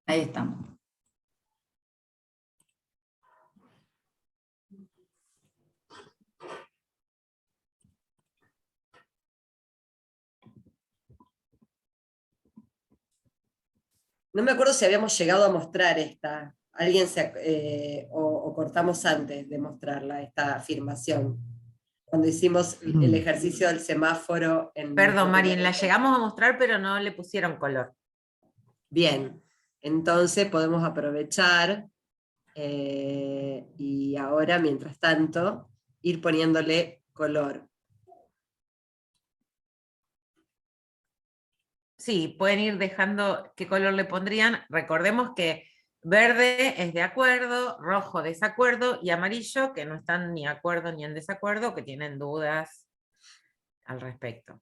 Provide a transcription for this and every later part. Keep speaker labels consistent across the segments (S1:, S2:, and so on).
S1: Ahí estamos.
S2: No me acuerdo si habíamos llegado a mostrar esta. O cortamos antes de mostrarla, esta afirmación. Cuando hicimos el ejercicio del semáforo en
S3: Perdón,
S2: nuestro
S3: Marín,
S2: primer
S3: la
S2: encuentro.
S3: llegamos a mostrar, pero no le pusieron color.
S2: Bien, entonces podemos aprovechar y ahora, mientras tanto, ir poniéndole color.
S3: Sí, pueden ir dejando qué color le pondrían. Recordemos que verde es de acuerdo, rojo desacuerdo y amarillo que no están ni de acuerdo ni en desacuerdo, que tienen dudas al respecto.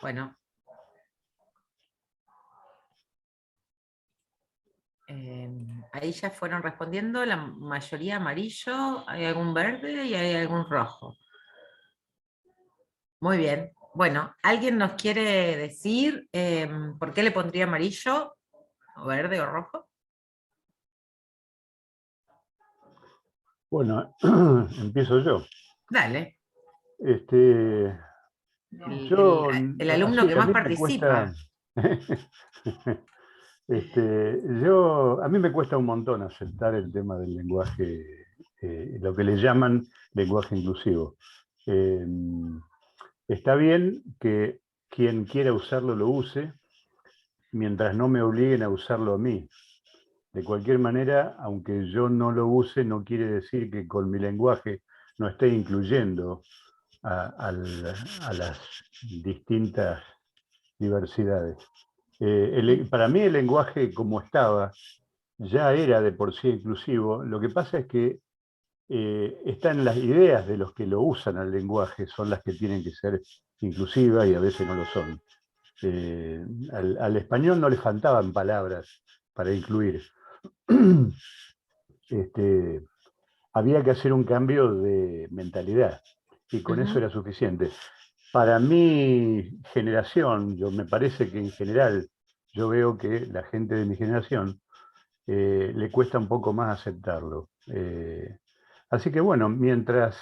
S3: Bueno. Ahí ya fueron respondiendo, la mayoría amarillo, hay algún verde y hay algún rojo. Muy bien. Bueno, ¿alguien nos quiere decir por qué le pondría amarillo, o verde o rojo?
S4: Bueno, empiezo yo.
S3: Dale.
S4: Yo,
S3: el alumno
S4: así
S3: que
S4: que a
S3: más
S4: mí me cuesta,
S3: participa.
S4: a mí me cuesta un montón aceptar el tema del lenguaje, lo que le llaman lenguaje inclusivo. Está bien que quien quiera usarlo lo use, mientras no me obliguen a usarlo a mí. De cualquier manera, aunque yo no lo use, no quiere decir que con mi lenguaje no esté incluyendo a las distintas diversidades. Para mí el lenguaje como estaba ya era de por sí inclusivo. Lo que pasa es que están las ideas de los que lo usan al lenguaje, son las que tienen que ser inclusivas y a veces no lo son. Al español no le faltaban palabras para incluir. Había que hacer un cambio de mentalidad y con eso era suficiente. Para mi generación, me parece que en general yo veo que la gente de mi generación le cuesta un poco más aceptarlo. Así que bueno, mientras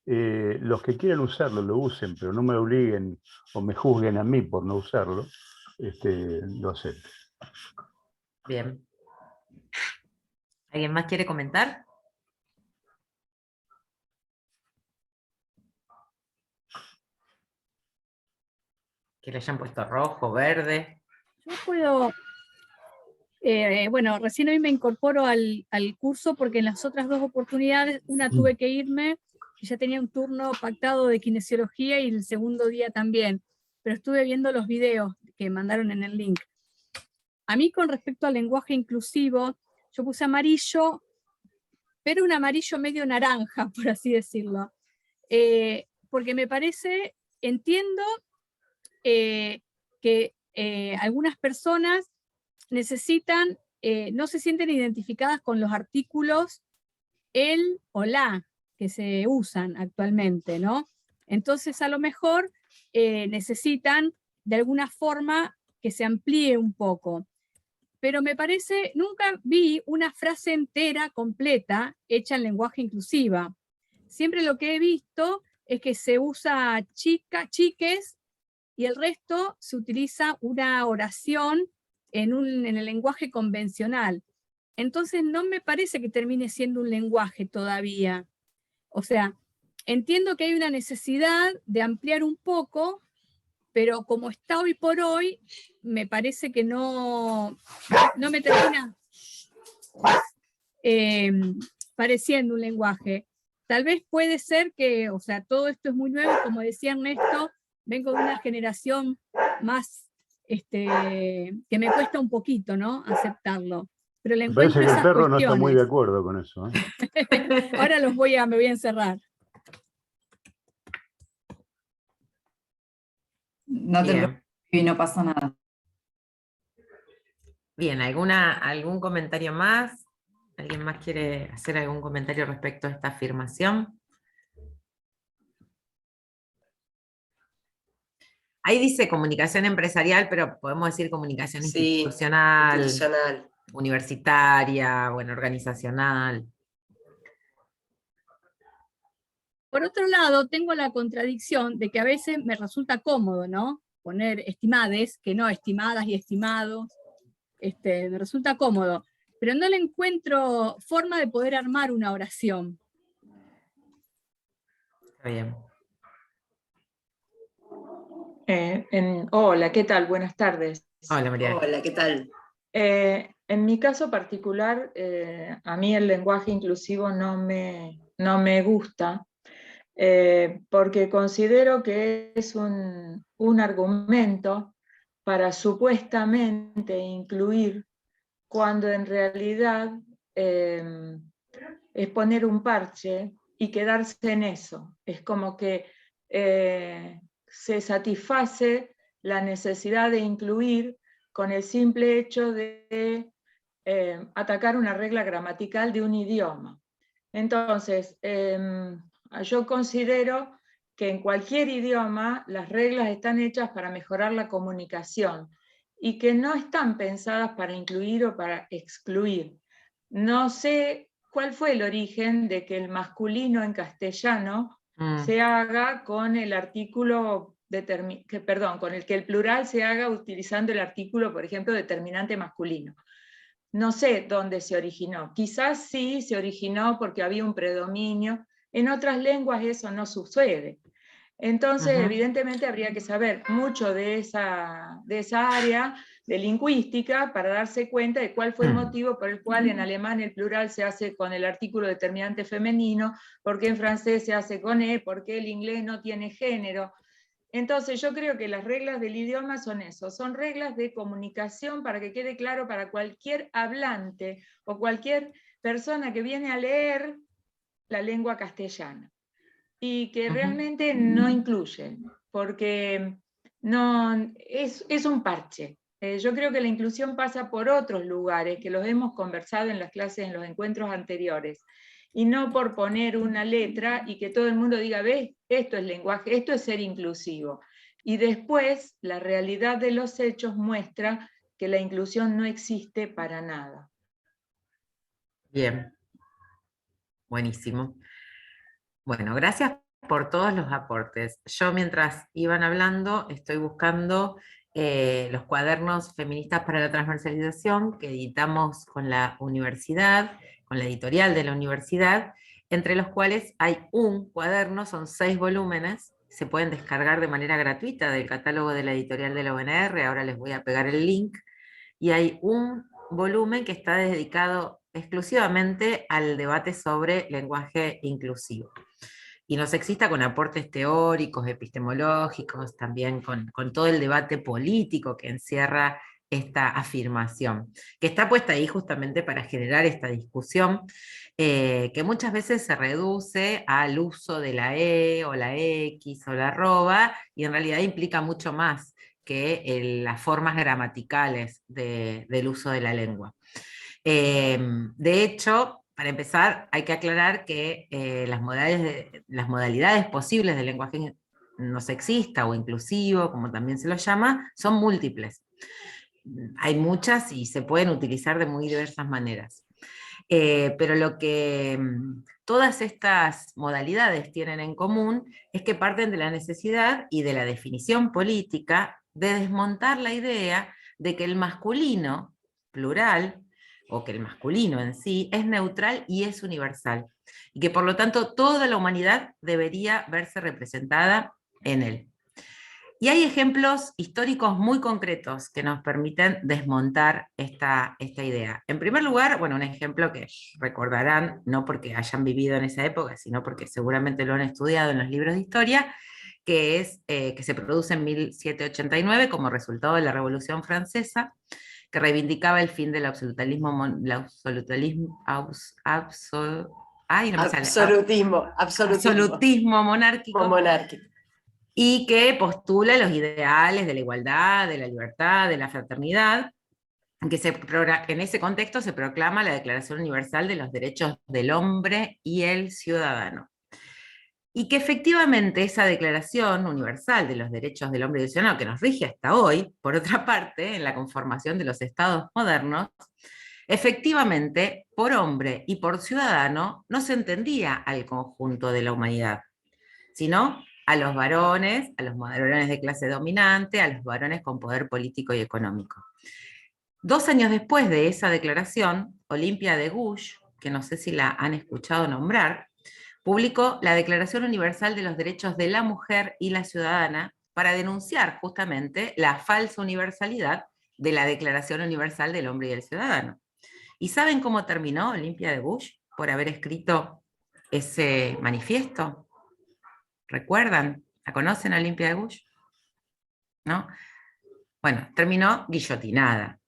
S4: los que quieran usarlo lo usen, pero no me obliguen o me juzguen a mí por no usarlo, lo acepto.
S3: Bien. ¿Alguien más quiere comentar? Que le hayan puesto rojo, verde.
S5: Yo puedo, bueno, recién hoy me incorporo al curso porque en las otras dos oportunidades, una tuve que irme, y ya tenía un turno pactado de kinesiología y el segundo día también, pero estuve viendo los videos que mandaron en el link. A mí con respecto al lenguaje inclusivo, yo puse amarillo, pero un amarillo medio naranja, por así decirlo, porque me parece, entiendo que algunas personas necesitan, no se sienten identificadas con los artículos el o la que se usan actualmente, ¿no? Entonces a lo mejor necesitan de alguna forma que se amplíe un poco. Pero me parece, nunca vi una frase entera, completa, hecha en lenguaje inclusiva. Siempre lo que he visto es que se usa chica, chiques, y el resto se utiliza una oración en el lenguaje convencional. Entonces no me parece que termine siendo un lenguaje todavía. O sea, entiendo que hay una necesidad de ampliar un poco, pero como está hoy por hoy, me parece que no me termina pareciendo un lenguaje. Tal vez puede ser que, o sea, todo esto es muy nuevo, como decía Ernesto, vengo de una generación más, que me cuesta un poquito, ¿no? Aceptarlo. Pero le
S4: Me parece
S5: encuentro
S4: que el
S5: esas
S4: perro no está muy de
S5: cuestiones.
S4: acuerdo con eso, ¿eh?
S5: Ahora me voy a encerrar.
S1: No te
S3: Bien.
S1: preocupes, y no pasa nada.
S3: Bien, ¿algún comentario más? ¿Alguien más quiere hacer algún comentario respecto a esta afirmación? Ahí dice comunicación empresarial, pero podemos decir comunicación
S2: Sí,
S3: institucional,
S2: institucional.
S3: universitaria, bueno, organizacional.
S5: Por otro lado, tengo la contradicción de que a veces me resulta cómodo, ¿no? Poner estimades, que no estimadas y estimados. Me resulta cómodo, pero no le encuentro forma de poder armar una oración.
S3: Está bien.
S6: Hola, ¿qué tal? Buenas tardes.
S3: Hola, María.
S2: Hola, ¿qué tal?
S6: En mi caso particular, a mí el lenguaje inclusivo no me gusta, porque considero que es un argumento para supuestamente incluir, cuando en realidad es poner un parche y quedarse en eso. Es como que se satisface la necesidad de incluir con el simple hecho de atacar una regla gramatical de un idioma. Entonces, yo considero que en cualquier idioma las reglas están hechas para mejorar la comunicación y que no están pensadas para incluir o para excluir. No sé cuál fue el origen de que el masculino en castellano se haga con el artículo, con el que el plural se haga utilizando el artículo, por ejemplo, determinante masculino. No sé dónde se originó. Quizás sí se originó porque había un predominio. En otras lenguas eso no sucede. Entonces, evidentemente, habría que saber mucho de esa área de lingüística para darse cuenta de cuál fue el motivo por el cual en alemán el plural se hace con el artículo determinante femenino, por qué en francés se hace con e, por qué el inglés no tiene género. Entonces yo creo que las reglas del idioma son eso, son reglas de comunicación para que quede claro para cualquier hablante o cualquier persona que viene a leer la lengua castellana. Y que realmente no incluye, porque no, es un parche. Yo creo que la inclusión pasa por otros lugares, que los hemos conversado en las clases, en los encuentros anteriores, y no por poner una letra y que todo el mundo diga, ves, esto es lenguaje, esto es ser inclusivo. Y después la realidad de los hechos muestra que la inclusión no existe para nada.
S3: Bien. Buenísimo. Bueno, gracias por todos los aportes. Yo mientras iban hablando estoy buscando los cuadernos feministas para la transversalización que editamos con la universidad, con la editorial de la universidad, entre los cuales hay un cuaderno, son 6 volúmenes, se pueden descargar de manera gratuita del catálogo de la editorial de la UNR, ahora les voy a pegar el link, y hay un volumen que está dedicado exclusivamente al debate sobre lenguaje inclusivo y no sexista, con aportes teóricos, epistemológicos, también con todo el debate político que encierra esta afirmación, que está puesta ahí justamente para generar esta discusión, que muchas veces se reduce al uso de la E o la X o la arroba, y en realidad implica mucho más que las formas gramaticales del uso de la lengua. De hecho, para empezar, hay que aclarar que las modalidades posibles del lenguaje no sexista o inclusivo, como también se lo llama, son múltiples. Hay muchas y se pueden utilizar de muy diversas maneras. Pero lo que todas estas modalidades tienen en común es que parten de la necesidad y de la definición política de desmontar la idea de que el masculino plural, o que el masculino en sí, es neutral y es universal, y que por lo tanto toda la humanidad debería verse representada en él. Y hay ejemplos históricos muy concretos que nos permiten desmontar esta idea. En primer lugar, bueno, un ejemplo que recordarán, no porque hayan vivido en esa época, sino porque seguramente lo han estudiado en los libros de historia, que es que se produce en 1789 como resultado de la Revolución Francesa, que reivindicaba el fin del absolutismo, absolutismo monárquico,
S2: monárquico.
S3: y que postula los ideales de la igualdad, de la libertad, de la fraternidad, en ese contexto se proclama la Declaración Universal de los Derechos del Hombre y el Ciudadano. Y que efectivamente esa Declaración Universal de los Derechos del Hombre y del Ciudadano, que nos rige hasta hoy, por otra parte, en la conformación de los estados modernos, efectivamente, por hombre y por ciudadano, no se entendía al conjunto de la humanidad, sino a los varones de clase dominante, a los varones con poder político y económico. 2 años después de esa declaración, Olympia de Gouges, que no sé si la han escuchado nombrar, publicó la Declaración Universal de los Derechos de la Mujer y la Ciudadana para denunciar justamente la falsa universalidad de la Declaración Universal del Hombre y del Ciudadano. ¿Y saben cómo terminó Olympia de Gouges por haber escrito ese manifiesto? ¿Recuerdan? ¿La conocen a Olympia de Gouges? ¿No? Bueno, terminó guillotinada.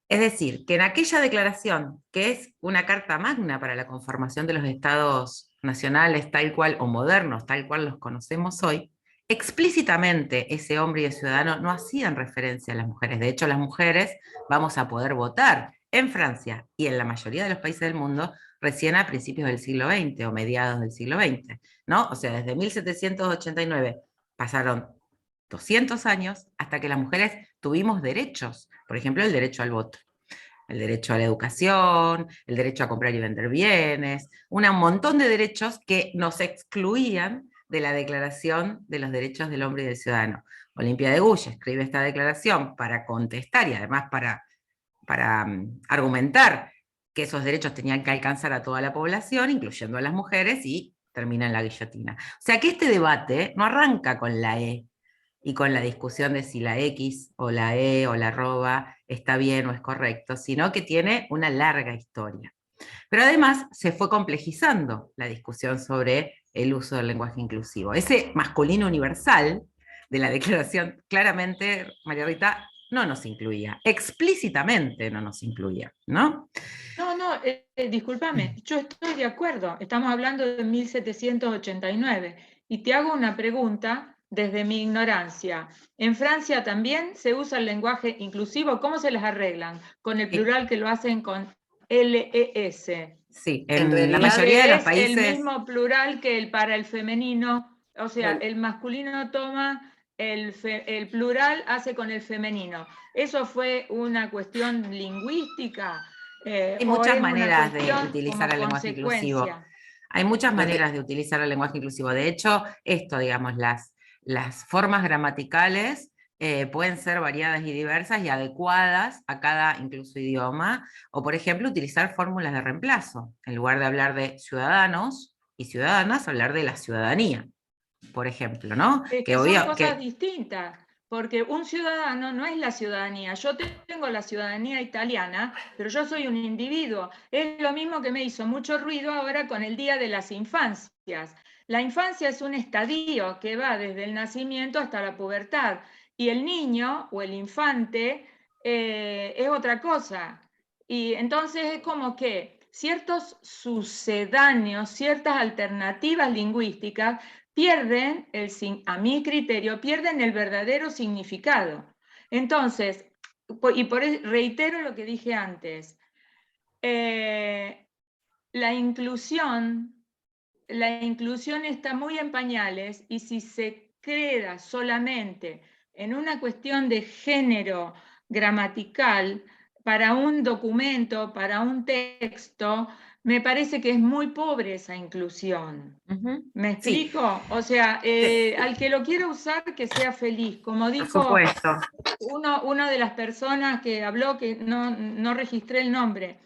S3: Es decir, que en aquella declaración, que es una carta magna para la conformación de los estados nacionales tal cual, o modernos tal cual los conocemos hoy, explícitamente ese hombre y el ciudadano no hacían referencia a las mujeres. De hecho, las mujeres vamos a poder votar en Francia y en la mayoría de los países del mundo recién a principios del siglo XX o mediados del siglo XX, ¿no? O sea, desde 1789 pasaron 200 años hasta que las mujeres tuvimos derechos, por ejemplo, el derecho al voto, el derecho a la educación, el derecho a comprar y vender bienes, un montón de derechos que nos excluían de la Declaración de los Derechos del Hombre y del Ciudadano. Olympia de Gouges escribe esta declaración para contestar y además para argumentar que esos derechos tenían que alcanzar a toda la población, incluyendo a las mujeres, y termina en la guillotina. O sea que este debate no arranca con la E y con la discusión de si la X o la E o la arroba está bien o es correcto, sino que tiene una larga historia. Pero además se fue complejizando la discusión sobre el uso del lenguaje inclusivo. Ese masculino universal de la declaración, claramente, María Rita, no nos incluía, explícitamente no nos incluía, ¿no?
S6: No, discúlpame, yo estoy de acuerdo, estamos hablando de 1789, y te hago una pregunta desde mi ignorancia. ¿En Francia también se usa el lenguaje inclusivo? ¿Cómo se les arreglan? ¿Con el plural que lo hacen con LES?
S3: Sí, en la mayoría de los países...
S6: Es el mismo plural que para el femenino, o sea,
S2: Bueno.
S6: el masculino toma el plural, hace con el femenino. ¿Eso fue una cuestión lingüística?
S3: Hay muchas maneras de utilizar el lenguaje inclusivo. Hay muchas maneras de utilizar el lenguaje inclusivo. De hecho, digamos, las formas gramaticales pueden ser variadas y diversas y adecuadas a cada incluso idioma. O, por ejemplo, utilizar fórmulas de reemplazo. En lugar de hablar de ciudadanos y ciudadanas, hablar de la ciudadanía, por ejemplo, ¿no?
S6: Que son cosas distintas. Porque un ciudadano no es la ciudadanía. Yo tengo la ciudadanía italiana, pero yo soy un individuo. Es lo mismo que me hizo mucho ruido ahora con el Día de las Infancias. La infancia es un estadio que va desde el nacimiento hasta la pubertad. Y el niño o el infante es otra cosa. Y entonces es como que ciertos sucedáneos, ciertas alternativas lingüísticas pierden, a mi criterio, pierden el verdadero significado. Entonces, reitero lo que dije antes, la inclusión está muy en pañales, y si se queda solamente en una cuestión de género gramatical para un documento, para un texto, me parece que es muy pobre esa inclusión. ¿Me explico? Sí. O sea, al que lo quiera usar, que sea feliz. Como dijo una de las personas que habló, que no registré el nombre,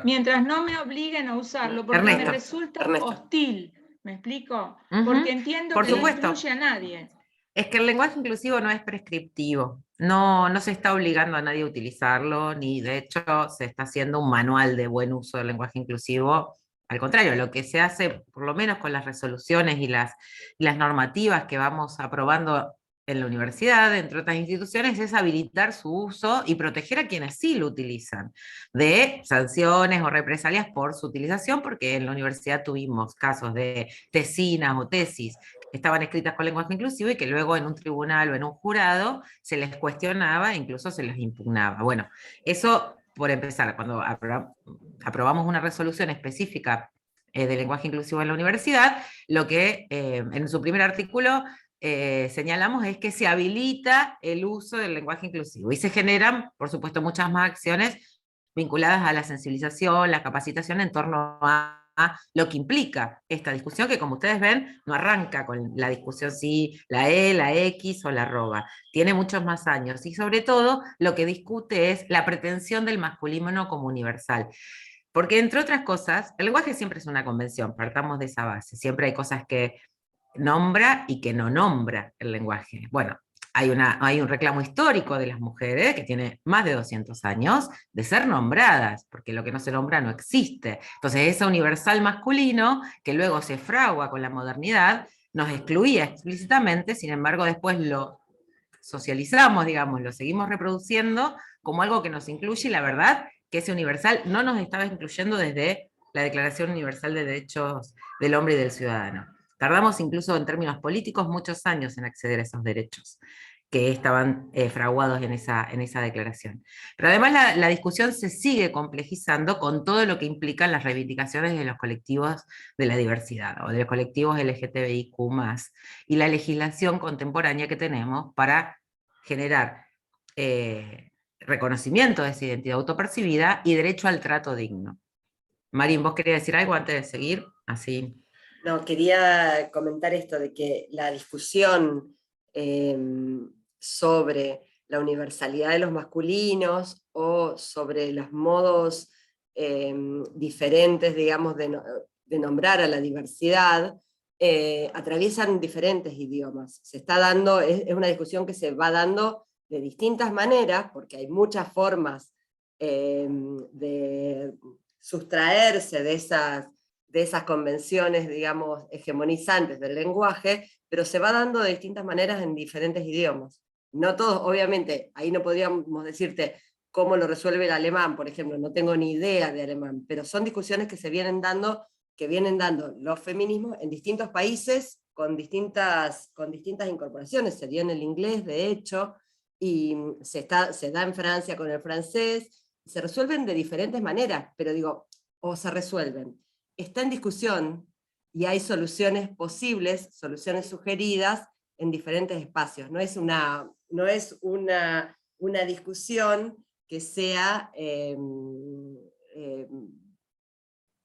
S6: mientras no me obliguen a usarlo, porque me resulta hostil. ¿Me explico? Porque entiendo que no incluye a nadie.
S3: Es que el lenguaje inclusivo no es prescriptivo, no se está obligando a nadie a utilizarlo, ni de hecho se está haciendo un manual de buen uso del lenguaje inclusivo. Al contrario, lo que se hace, por lo menos con las resoluciones y las normativas que vamos aprobando en la universidad, entre otras instituciones, es habilitar su uso y proteger a quienes sí lo utilizan de sanciones o represalias por su utilización, porque en la universidad tuvimos casos de tesinas o tesis que estaban escritas con lenguaje inclusivo y que luego en un tribunal o en un jurado se les cuestionaba e incluso se les impugnaba. Bueno, eso por empezar, cuando aprobamos una resolución específica de lenguaje inclusivo en la universidad, lo que en su primer artículo señalamos es que se habilita el uso del lenguaje inclusivo y se generan, por supuesto, muchas más acciones vinculadas a la sensibilización, la capacitación en torno a lo que implica esta discusión, que como ustedes ven, no arranca con la discusión si la E, la X o la arroba, tiene muchos más años, y sobre todo lo que discute es la pretensión del masculino como universal. Porque entre otras cosas, el lenguaje siempre es una convención, partamos de esa base, siempre hay cosas que nombra y que no nombra el lenguaje. Bueno, hay un reclamo histórico de las mujeres que tiene más de 200 años de ser nombradas, porque lo que no se nombra no existe. Entonces ese universal masculino, que luego se fragua con la modernidad, nos excluía explícitamente, sin embargo después lo socializamos, digamos, lo seguimos reproduciendo como algo que nos incluye, y la verdad que ese universal no nos estaba incluyendo desde la Declaración Universal de Derechos del Hombre y del Ciudadano. Tardamos incluso en términos políticos muchos años en acceder a esos derechos que estaban fraguados en esa declaración. Pero además la discusión se sigue complejizando con todo lo que implican las reivindicaciones de los colectivos de la diversidad o de los colectivos LGTBIQ+, y la legislación contemporánea que tenemos para generar reconocimiento de esa identidad autopercibida y derecho al trato digno. Marín, ¿vos querías decir algo antes de seguir? Así.
S2: No, quería comentar esto de que la discusión sobre la universalidad de los masculinos o sobre los modos diferentes, digamos, de nombrar a la diversidad, atraviesan diferentes idiomas. Se está dando, es una discusión que se va dando de distintas maneras, porque hay muchas formas de sustraerse de esas convenciones, digamos, hegemonizantes del lenguaje, pero se va dando de distintas maneras en diferentes idiomas. No todos, obviamente, ahí no podríamos decirte cómo lo resuelve el alemán, por ejemplo, no tengo ni idea de alemán, pero son discusiones que vienen dando los feminismos en distintos países con distintas incorporaciones. Se dio en el inglés, de hecho, y se da en Francia con el francés, se resuelven de diferentes maneras, pero digo, o se resuelven. Está en discusión y hay soluciones posibles, soluciones sugeridas en diferentes espacios. No es una discusión que sea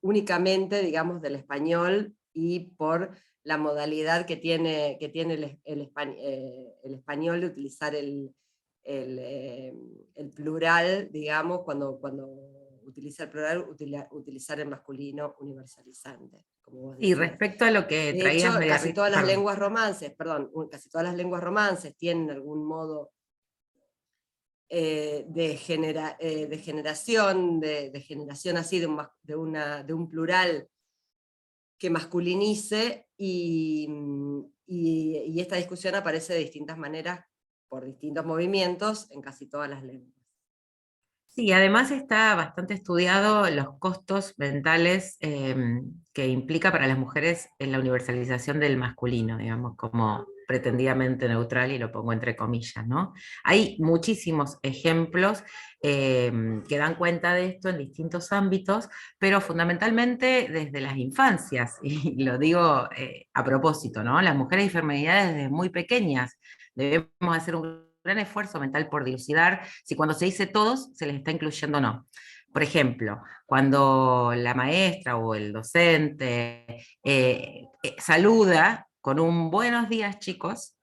S2: únicamente, digamos, del español y por la modalidad que tiene el español de utilizar el plural, digamos, cuando utiliza el plural, utilizar el masculino universalizante. Como vos decías.
S3: Y respecto a lo que
S2: de
S3: traías,
S2: hecho,
S3: María
S2: casi
S3: Rita,
S2: todas las
S3: perdón.
S2: lenguas romances, casi todas las lenguas romances tienen algún modo de generación así, de un plural que masculinice, y esta discusión aparece de distintas maneras, por distintos movimientos, en casi todas las lenguas.
S3: Sí, además está bastante estudiado los costos mentales que implica para las mujeres en la universalización del masculino, digamos, como pretendidamente neutral, y lo pongo entre comillas, ¿no? Hay muchísimos ejemplos que dan cuenta de esto en distintos ámbitos, pero fundamentalmente desde las infancias, y lo digo a propósito, ¿no? Las mujeres y feminidades desde muy pequeñas debemos hacer un gran esfuerzo mental por dilucidar si cuando se dice todos se les está incluyendo o no. Por ejemplo, cuando la maestra o el docente saluda con un buenos días, chicos,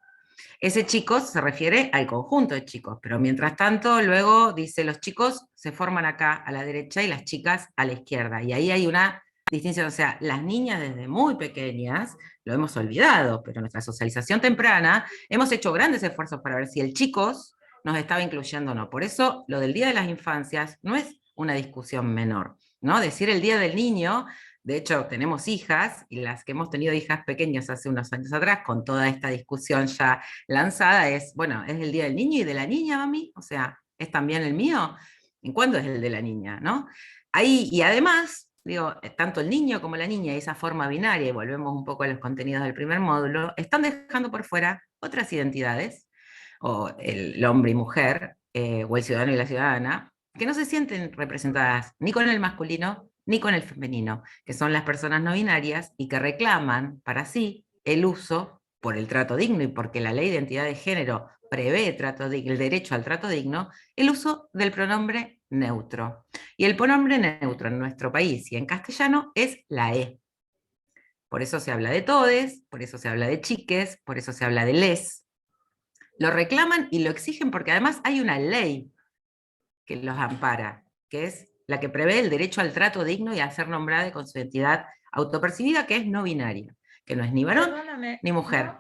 S3: ese chicos se refiere al conjunto de chicos, pero mientras tanto luego dice los chicos se forman acá a la derecha y las chicas a la izquierda, y ahí hay una distinción. O sea, las niñas desde muy pequeñas lo hemos olvidado, pero nuestra socialización temprana hemos hecho grandes esfuerzos para ver si el chicos nos estaba incluyendo o no. Por eso lo del Día de las Infancias no es una discusión menor, ¿no? Decir el Día del Niño, de hecho tenemos hijas, y las que hemos tenido hijas pequeñas hace unos años atrás, con toda esta discusión ya lanzada, es, bueno, ¿es el Día del Niño y de la niña, mami? O sea, ¿es también el mío? ¿En cuándo es el de la niña, no? Ahí, y además, digo, tanto el niño como la niña, esa forma binaria, y volvemos un poco a los contenidos del primer módulo, están dejando por fuera otras identidades, o el hombre y mujer, o el ciudadano y la ciudadana, que no se sienten representadas ni con el masculino ni con el femenino, que son las personas no binarias y que reclaman para sí el uso por el trato digno y porque la ley de identidad de género prevé el derecho al trato digno, el uso del pronombre neutro. Y el pronombre neutro en nuestro país y en castellano es la E. Por eso se habla de todes, por eso se habla de chiques, por eso se habla de les. Lo reclaman y lo exigen porque además hay una ley que los ampara, que es la que prevé el derecho al trato digno y a ser nombrada con su identidad autopercibida, que es no binaria, que no es ni varón
S6: Perdóname,
S3: ni mujer.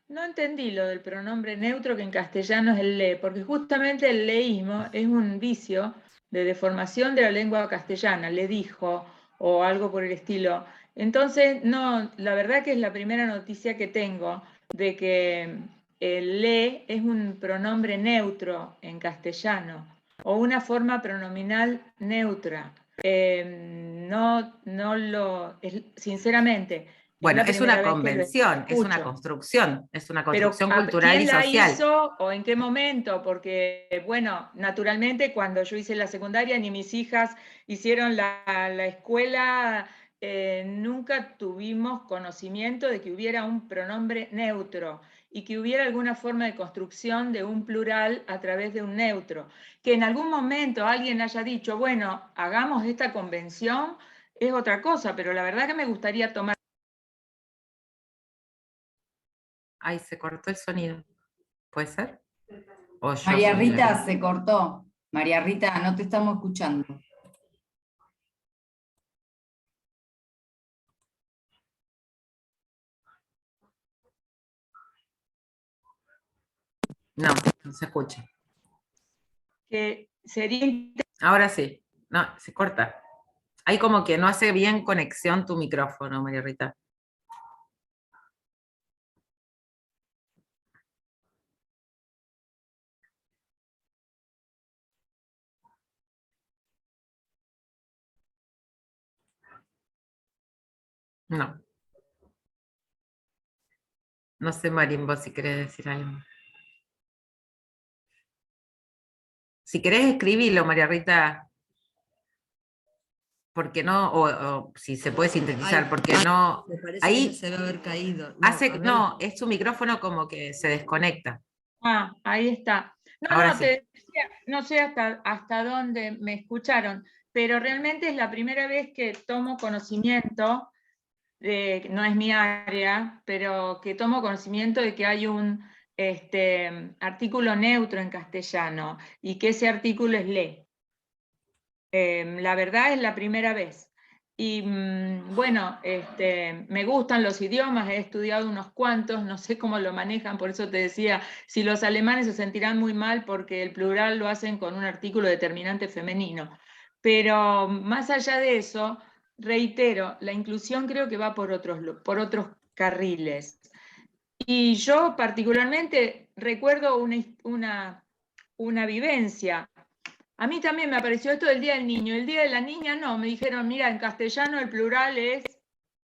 S6: No entendí lo del pronombre neutro, que en castellano es el le, porque justamente el leísmo es un vicio de deformación de la lengua castellana, le dijo, o algo por el estilo. Entonces, no, la verdad que es la primera noticia que tengo de que el le es un pronombre neutro en castellano, o una forma pronominal neutra. Sinceramente,
S3: Bueno,
S6: es la
S3: es una
S6: primera vez que lo
S3: convención, es una
S6: pero
S3: construcción cultural
S6: ¿quién
S3: y
S6: la
S3: social.
S6: hizo o en qué momento? Porque, bueno, naturalmente cuando yo hice la secundaria ni mis hijas hicieron la escuela, nunca tuvimos conocimiento de que hubiera un pronombre neutro y que hubiera alguna forma de construcción de un plural a través de un neutro. Que en algún momento alguien haya dicho, bueno, hagamos esta convención, es otra cosa, pero la verdad que me gustaría tomar.
S3: Ay, se cortó el sonido. ¿Puede ser? O yo
S1: María
S3: soy la
S1: Rita,
S3: que...
S1: se cortó. María Rita, no te estamos escuchando.
S3: No, no se escucha.
S6: Que sería
S3: Ahora sí. No, se corta. Ahí como que no hace bien conexión tu micrófono, María Rita. No. No sé, Marín, vos si querés decir algo. Si querés escribilo, María Rita, porque no, o si se puede sintetizar, porque no.
S2: Me parece
S3: Ahí
S2: que se debe haber caído.
S3: no, es su micrófono como que se desconecta.
S6: ahí está.
S3: Ahora sí.
S6: Te decía, no sé hasta dónde me escucharon, pero realmente es la primera vez que tomo conocimiento, no es mi área, pero que tomo conocimiento de que hay un artículo neutro en castellano y que ese artículo es le. La verdad es la primera vez. Y bueno, me gustan los idiomas, he estudiado unos cuantos, no sé cómo lo manejan, por eso te decía, si los alemanes se sentirán muy mal porque el plural lo hacen con un artículo determinante femenino. Pero más allá de eso, reitero, la inclusión creo que va por otros carriles. Y yo particularmente recuerdo una vivencia. A mí también me apareció esto del Día del Niño. El Día de la Niña no, me dijeron, mira, en castellano el plural es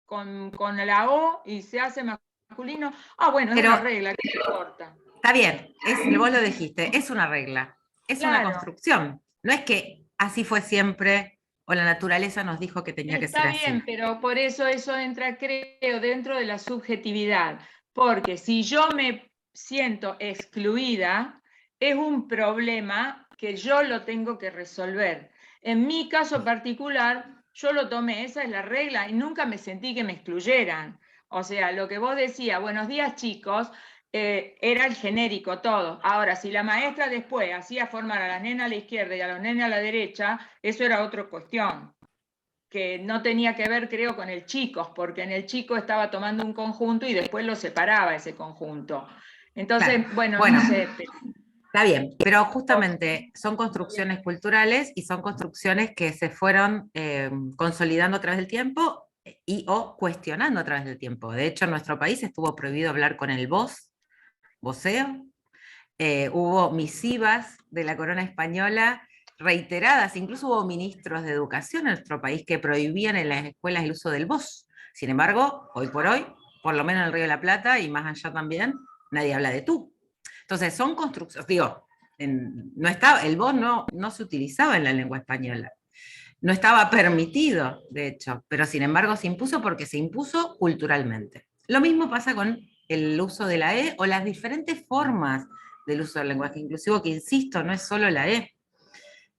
S6: con la O y se hace masculino. Ah, bueno, es una regla, ¿qué importa?
S3: Está bien, vos lo dijiste, es una regla, es una
S6: Claro.
S3: construcción. No es que así fue siempre o la naturaleza nos dijo que tenía que ser así.
S6: Está bien, pero por eso entra, creo, dentro de la subjetividad. Porque si yo me siento excluida, es un problema que yo lo tengo que resolver. En mi caso particular, yo lo tomé, esa es la regla, y nunca me sentí que me excluyeran. O sea, lo que vos decías, buenos días chicos, era el genérico todo. Ahora, si la maestra después hacía formar a la nena a la izquierda y a los nenes a la derecha, eso era otra cuestión. que no tenía que ver, creo, con el chicos, porque en el chico estaba tomando un conjunto y después lo separaba ese conjunto. Entonces,
S3: Claro.
S6: bueno,
S3: Bueno,
S6: no sé.
S3: está bien, pero justamente son construcciones culturales y son construcciones que se fueron consolidando a través del tiempo y o cuestionando a través del tiempo. De hecho, en nuestro país estuvo prohibido hablar con el vos, voceo. Hubo misivas de la corona española reiteradas, incluso hubo ministros de educación en nuestro país que prohibían en las escuelas el uso del vos. Sin embargo, hoy por hoy, por lo menos en el Río de la Plata y más allá también, nadie habla de tú. Entonces son construcciones, digo, no estaba, el vos no se utilizaba en la lengua española. No estaba permitido, de hecho, pero sin embargo se impuso porque se impuso culturalmente. Lo mismo pasa con el uso de la E o las diferentes formas del uso del lenguaje inclusivo, que insisto, no es solo la E.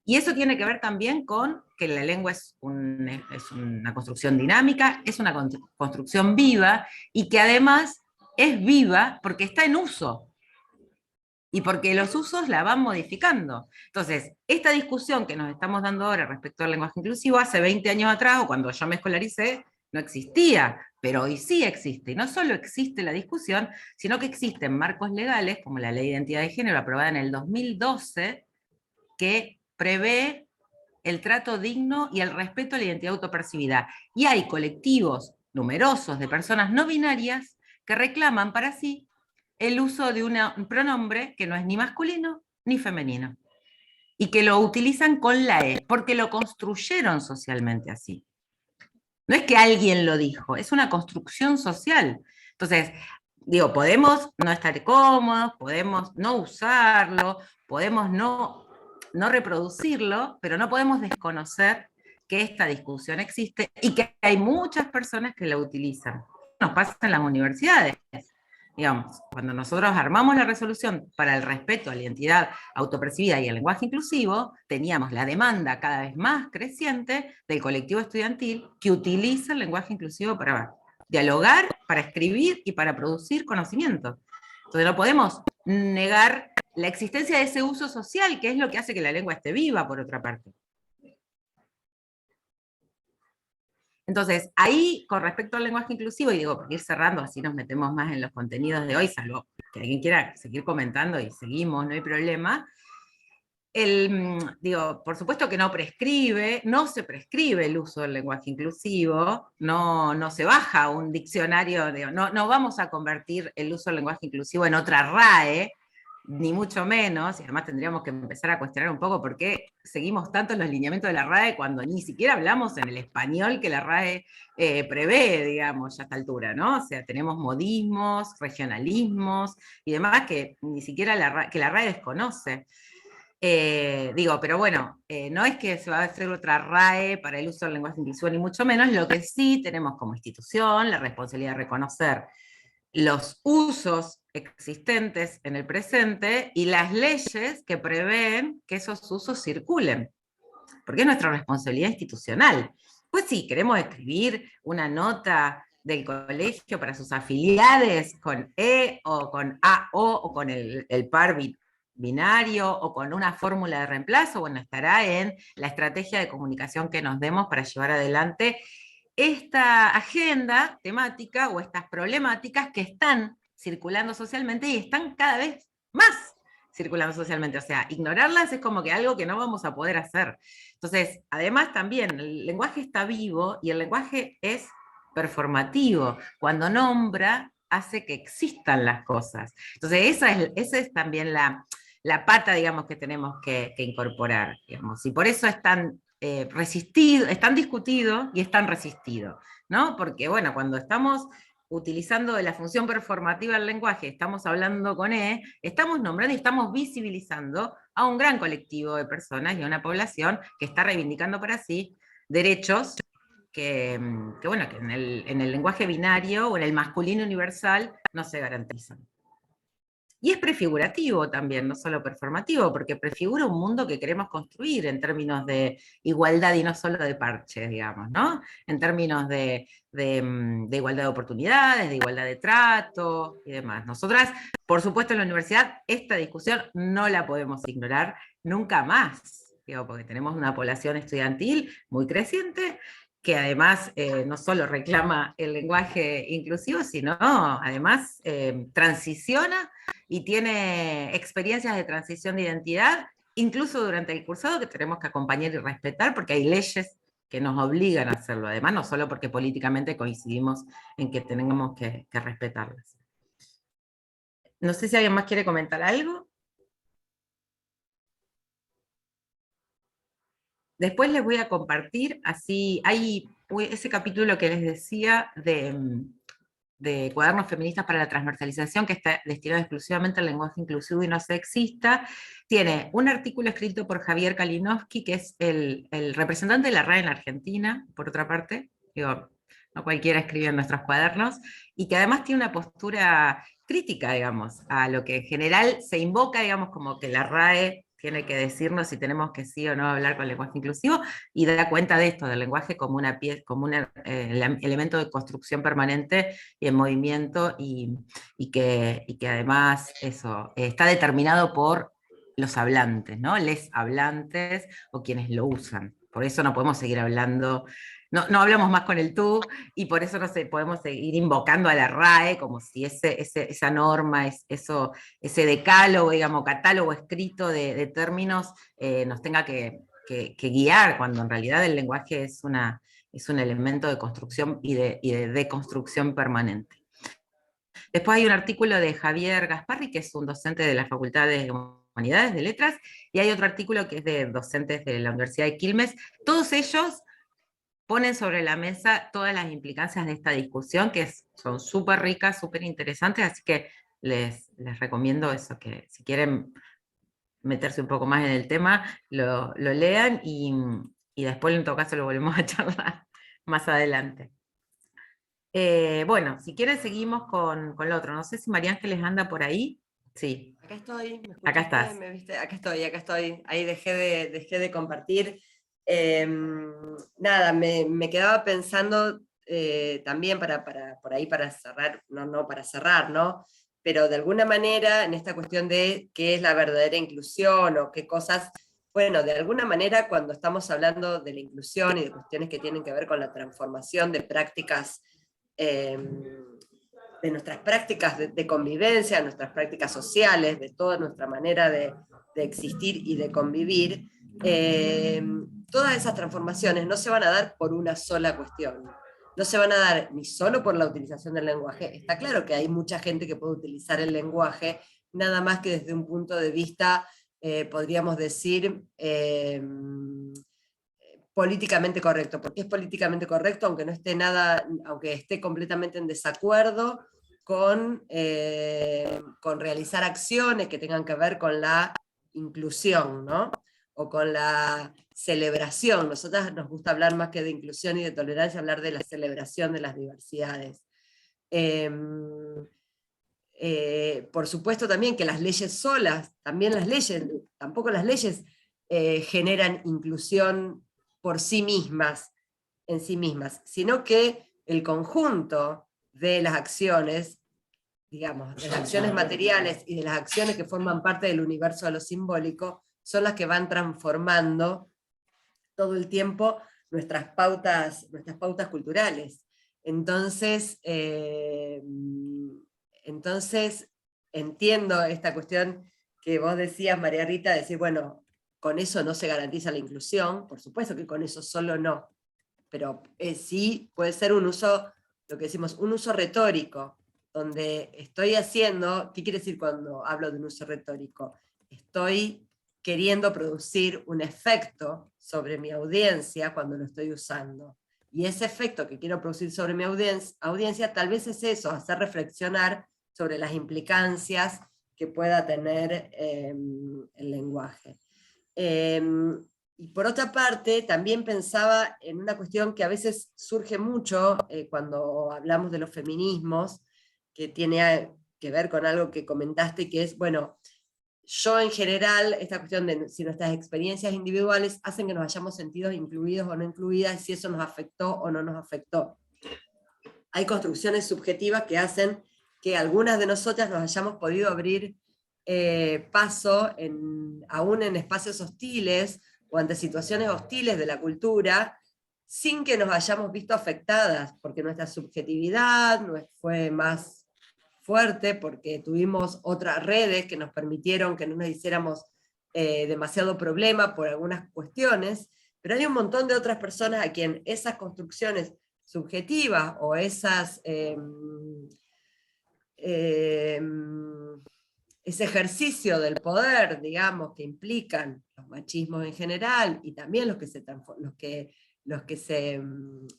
S3: Y eso tiene que ver también con que la lengua es una construcción dinámica, es una construcción viva, y que además es viva porque está en uso, y porque los usos la van modificando. Entonces, esta discusión que nos estamos dando ahora respecto al lenguaje inclusivo, hace 20 años atrás, o cuando yo me escolaricé, no existía, pero hoy sí existe. Y no solo existe la discusión, sino que existen marcos legales, como la Ley de Identidad de Género, aprobada en el 2012, que prevé el trato digno y el respeto a la identidad autopercibida. Y hay colectivos numerosos de personas no binarias que reclaman para sí el uso de un pronombre que no es ni masculino ni femenino, y que lo utilizan con la E, porque lo construyeron socialmente así. No es que alguien lo dijo, es una construcción social. Entonces, digo, podemos no estar cómodos, podemos no usarlo, podemos no reproducirlo, pero no podemos desconocer que esta discusión existe y que hay muchas personas que la utilizan. Nos pasa en las universidades. Digamos, cuando nosotros armamos la resolución para el respeto a la identidad autopercibida y el lenguaje inclusivo, teníamos la demanda cada vez más creciente del colectivo estudiantil que utiliza el lenguaje inclusivo para dialogar, para escribir y para producir conocimiento. Entonces no podemos negar la existencia de ese uso social, que es lo que hace que la lengua esté viva, por otra parte. Entonces, ahí, con respecto al lenguaje inclusivo, y digo, por ir cerrando, así nos metemos más en los contenidos de hoy, salvo que alguien quiera seguir comentando y seguimos, no hay problema. Digo, por supuesto que no se prescribe el uso del lenguaje inclusivo, no se baja un diccionario, no vamos a convertir el uso del lenguaje inclusivo en otra RAE, ni mucho menos, y además tendríamos que empezar a cuestionar un poco por qué seguimos tanto los lineamientos de la RAE cuando ni siquiera hablamos en el español que la RAE prevé, digamos, ya a esta altura, ¿no? O sea, tenemos modismos, regionalismos y demás que ni siquiera la RAE desconoce. Pero bueno, no es que se va a hacer otra RAE para el uso del lenguaje inclusivo, ni mucho menos. Lo que sí tenemos como institución la responsabilidad de reconocer los usos existentes en el presente y las leyes que prevén que esos usos circulen, porque es nuestra responsabilidad institucional. Pues sí, queremos escribir una nota del colegio para sus afiliados con E o con AO o con el par binario o con una fórmula de reemplazo, bueno, estará en la estrategia de comunicación que nos demos para llevar adelante esta agenda temática o estas problemáticas que están circulando socialmente y están cada vez más circulando socialmente. O sea, ignorarlas es como que algo que no vamos a poder hacer. Entonces, además también, el lenguaje está vivo y el lenguaje es performativo. Cuando nombra, hace que existan las cosas. Entonces, esa es también la pata, digamos, que tenemos que incorporar, digamos. Y por eso es tan resistido, es tan discutido y es tan resistido, ¿no? Porque, bueno, cuando estamos utilizando la función performativa del lenguaje, estamos hablando con E, estamos nombrando y estamos visibilizando a un gran colectivo de personas y a una población que está reivindicando para sí derechos que bueno, que en el lenguaje binario o en el masculino universal no se garantizan. Y es prefigurativo también, no solo performativo, porque prefigura un mundo que queremos construir en términos de igualdad y no solo de parches, digamos, ¿no? En términos de igualdad de oportunidades, de igualdad de trato y demás. Nosotras, por supuesto, en la universidad, esta discusión no la podemos ignorar nunca más, digo, porque tenemos una población estudiantil muy creciente, que además no solo reclama el lenguaje inclusivo, sino además transiciona y tiene experiencias de transición de identidad, incluso durante el cursado, que tenemos que acompañar y respetar, porque hay leyes que nos obligan a hacerlo, además no solo porque políticamente coincidimos en que tenemos que respetarlas. No sé si alguien más quiere comentar algo. Después les voy a compartir, así, hay ese capítulo que les decía de Cuadernos Feministas para la Transversalización, que está destinado exclusivamente al lenguaje inclusivo y no sexista, tiene un artículo escrito por Javier Kalinowski, que es el representante de la RAE en la Argentina, por otra parte, digo, no cualquiera escribe en nuestros cuadernos, y que además tiene una postura crítica, digamos, a lo que en general se invoca, digamos, como que la RAE tiene que decirnos si tenemos que sí o no hablar con lenguaje inclusivo, y da cuenta de esto, del lenguaje como un elemento de construcción permanente y en movimiento, y que además eso está determinado por los hablantes, ¿no? Les hablantes o quienes lo usan. Por eso no podemos seguir hablando, no hablamos más con el tú, y por eso no podemos seguir invocando a la RAE como si esa norma, ese decálogo, digamos, catálogo escrito de términos nos tenga que guiar, cuando en realidad el lenguaje es un elemento de construcción y de deconstrucción permanente. Después hay un artículo de Javier Gasparri, que es un docente de la Facultad de Humanidades, de Letras, y hay otro artículo que es de docentes de la Universidad de Quilmes. Todos ellos ponen sobre la mesa todas las implicancias de esta discusión, que son súper ricas, súper interesantes, así que les recomiendo eso, que si quieren meterse un poco más en el tema, lo lean, y después en todo caso lo volvemos a charlar más adelante. Bueno, si quieren seguimos con lo otro. No sé si María Ángeles anda por ahí. Sí.
S2: Acá estoy, ¿me
S3: Acá
S2: escuchaste?
S3: estás.
S2: ¿Me viste? Acá estoy. Ahí dejé de compartir. Nada, me quedaba pensando también por ahí para cerrar, no para cerrar, ¿no? Pero de alguna manera en esta cuestión de qué es la verdadera inclusión o qué cosas, bueno, de alguna manera cuando estamos hablando de la inclusión y de cuestiones que tienen que ver con la transformación de prácticas, de nuestras prácticas de convivencia, nuestras prácticas sociales, de toda nuestra manera de existir y de convivir, todas esas transformaciones no se van a dar por una sola cuestión. No se van a dar ni solo por la utilización del lenguaje. Está claro que hay mucha gente que puede utilizar el lenguaje, nada más que desde un punto de vista, podríamos decir, políticamente correcto. ¿Por qué es políticamente correcto? Aunque no esté aunque esté completamente en desacuerdo con realizar acciones que tengan que ver con la inclusión, ¿no? O con la celebración. Nosotras nos gusta hablar más que de inclusión y de tolerancia, hablar de la celebración de las diversidades. Por supuesto también que las leyes solas, tampoco las leyes generan inclusión por sí mismas, en sí mismas, sino que el conjunto de las acciones, digamos, de las acciones materiales y de las acciones que forman parte del universo de lo simbólico, son las que van transformando todo el tiempo nuestras pautas culturales. Entonces entiendo esta cuestión que vos decías, María Rita, decir, bueno, con eso no se garantiza la inclusión, por supuesto que con eso solo no, pero sí puede ser un uso, lo que decimos, un uso retórico, donde estoy haciendo, ¿qué quiere decir cuando hablo de un uso retórico? Estoy queriendo producir un efecto sobre mi audiencia cuando lo estoy usando. Y ese efecto que quiero producir sobre mi audiencia tal vez es eso, hacer reflexionar sobre las implicancias que pueda tener el lenguaje. Y por otra parte, también pensaba en una cuestión que a veces surge mucho cuando hablamos de los feminismos, que tiene que ver con algo que comentaste, que es, bueno, yo en general, esta cuestión de si nuestras experiencias individuales hacen que nos hayamos sentido incluidos o no incluidas, si eso nos afectó o no nos afectó. Hay construcciones subjetivas que hacen que algunas de nosotras nos hayamos podido abrir paso aún en espacios hostiles o ante situaciones hostiles de la cultura, sin que nos hayamos visto afectadas, porque nuestra subjetividad fue más fuerte, porque tuvimos otras redes que nos permitieron que no nos hiciéramos demasiado problema por algunas cuestiones, pero hay un montón de otras personas a quien esas construcciones subjetivas o esas... ese ejercicio del poder, digamos, que implican los machismos en general, y también